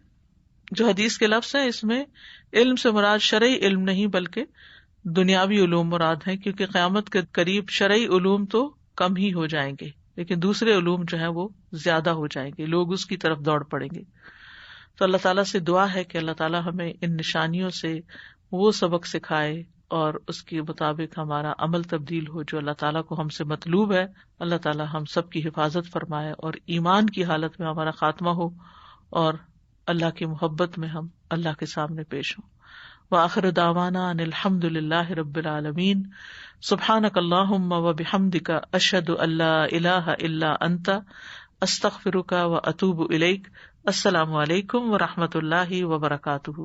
جو حدیث کے لفظ ہیں، اس میں علم سے مراد شرعی علم نہیں بلکہ دنیاوی علوم مراد ہیں، کیونکہ قیامت کے قریب شرعی علوم تو کم ہی ہو جائیں گے لیکن دوسرے علوم جو ہیں وہ زیادہ ہو جائیں گے، لوگ اس کی طرف دوڑ پڑیں گے. تو اللہ تعالیٰ سے دعا ہے کہ اللہ تعالیٰ ہمیں ان نشانیوں سے وہ سبق سکھائے اور اس کے مطابق ہمارا عمل تبدیل ہو جو اللہ تعالیٰ کو ہم سے مطلوب ہے. اللہ تعالیٰ ہم سب کی حفاظت فرمائے اور ایمان کی حالت میں ہمارا خاتمہ ہو اور اللہ کی محبت میں ہم اللہ کے سامنے پیش ہوں. وآخر دعوانا ان الحمد للہ رب العالمین. سبحانک اللہم وبحمدک، اشہد ان لا الہ الا انت، استغفرک واتوب الیک. السلام علیکم ورحمۃ اللہ وبرکاتہ.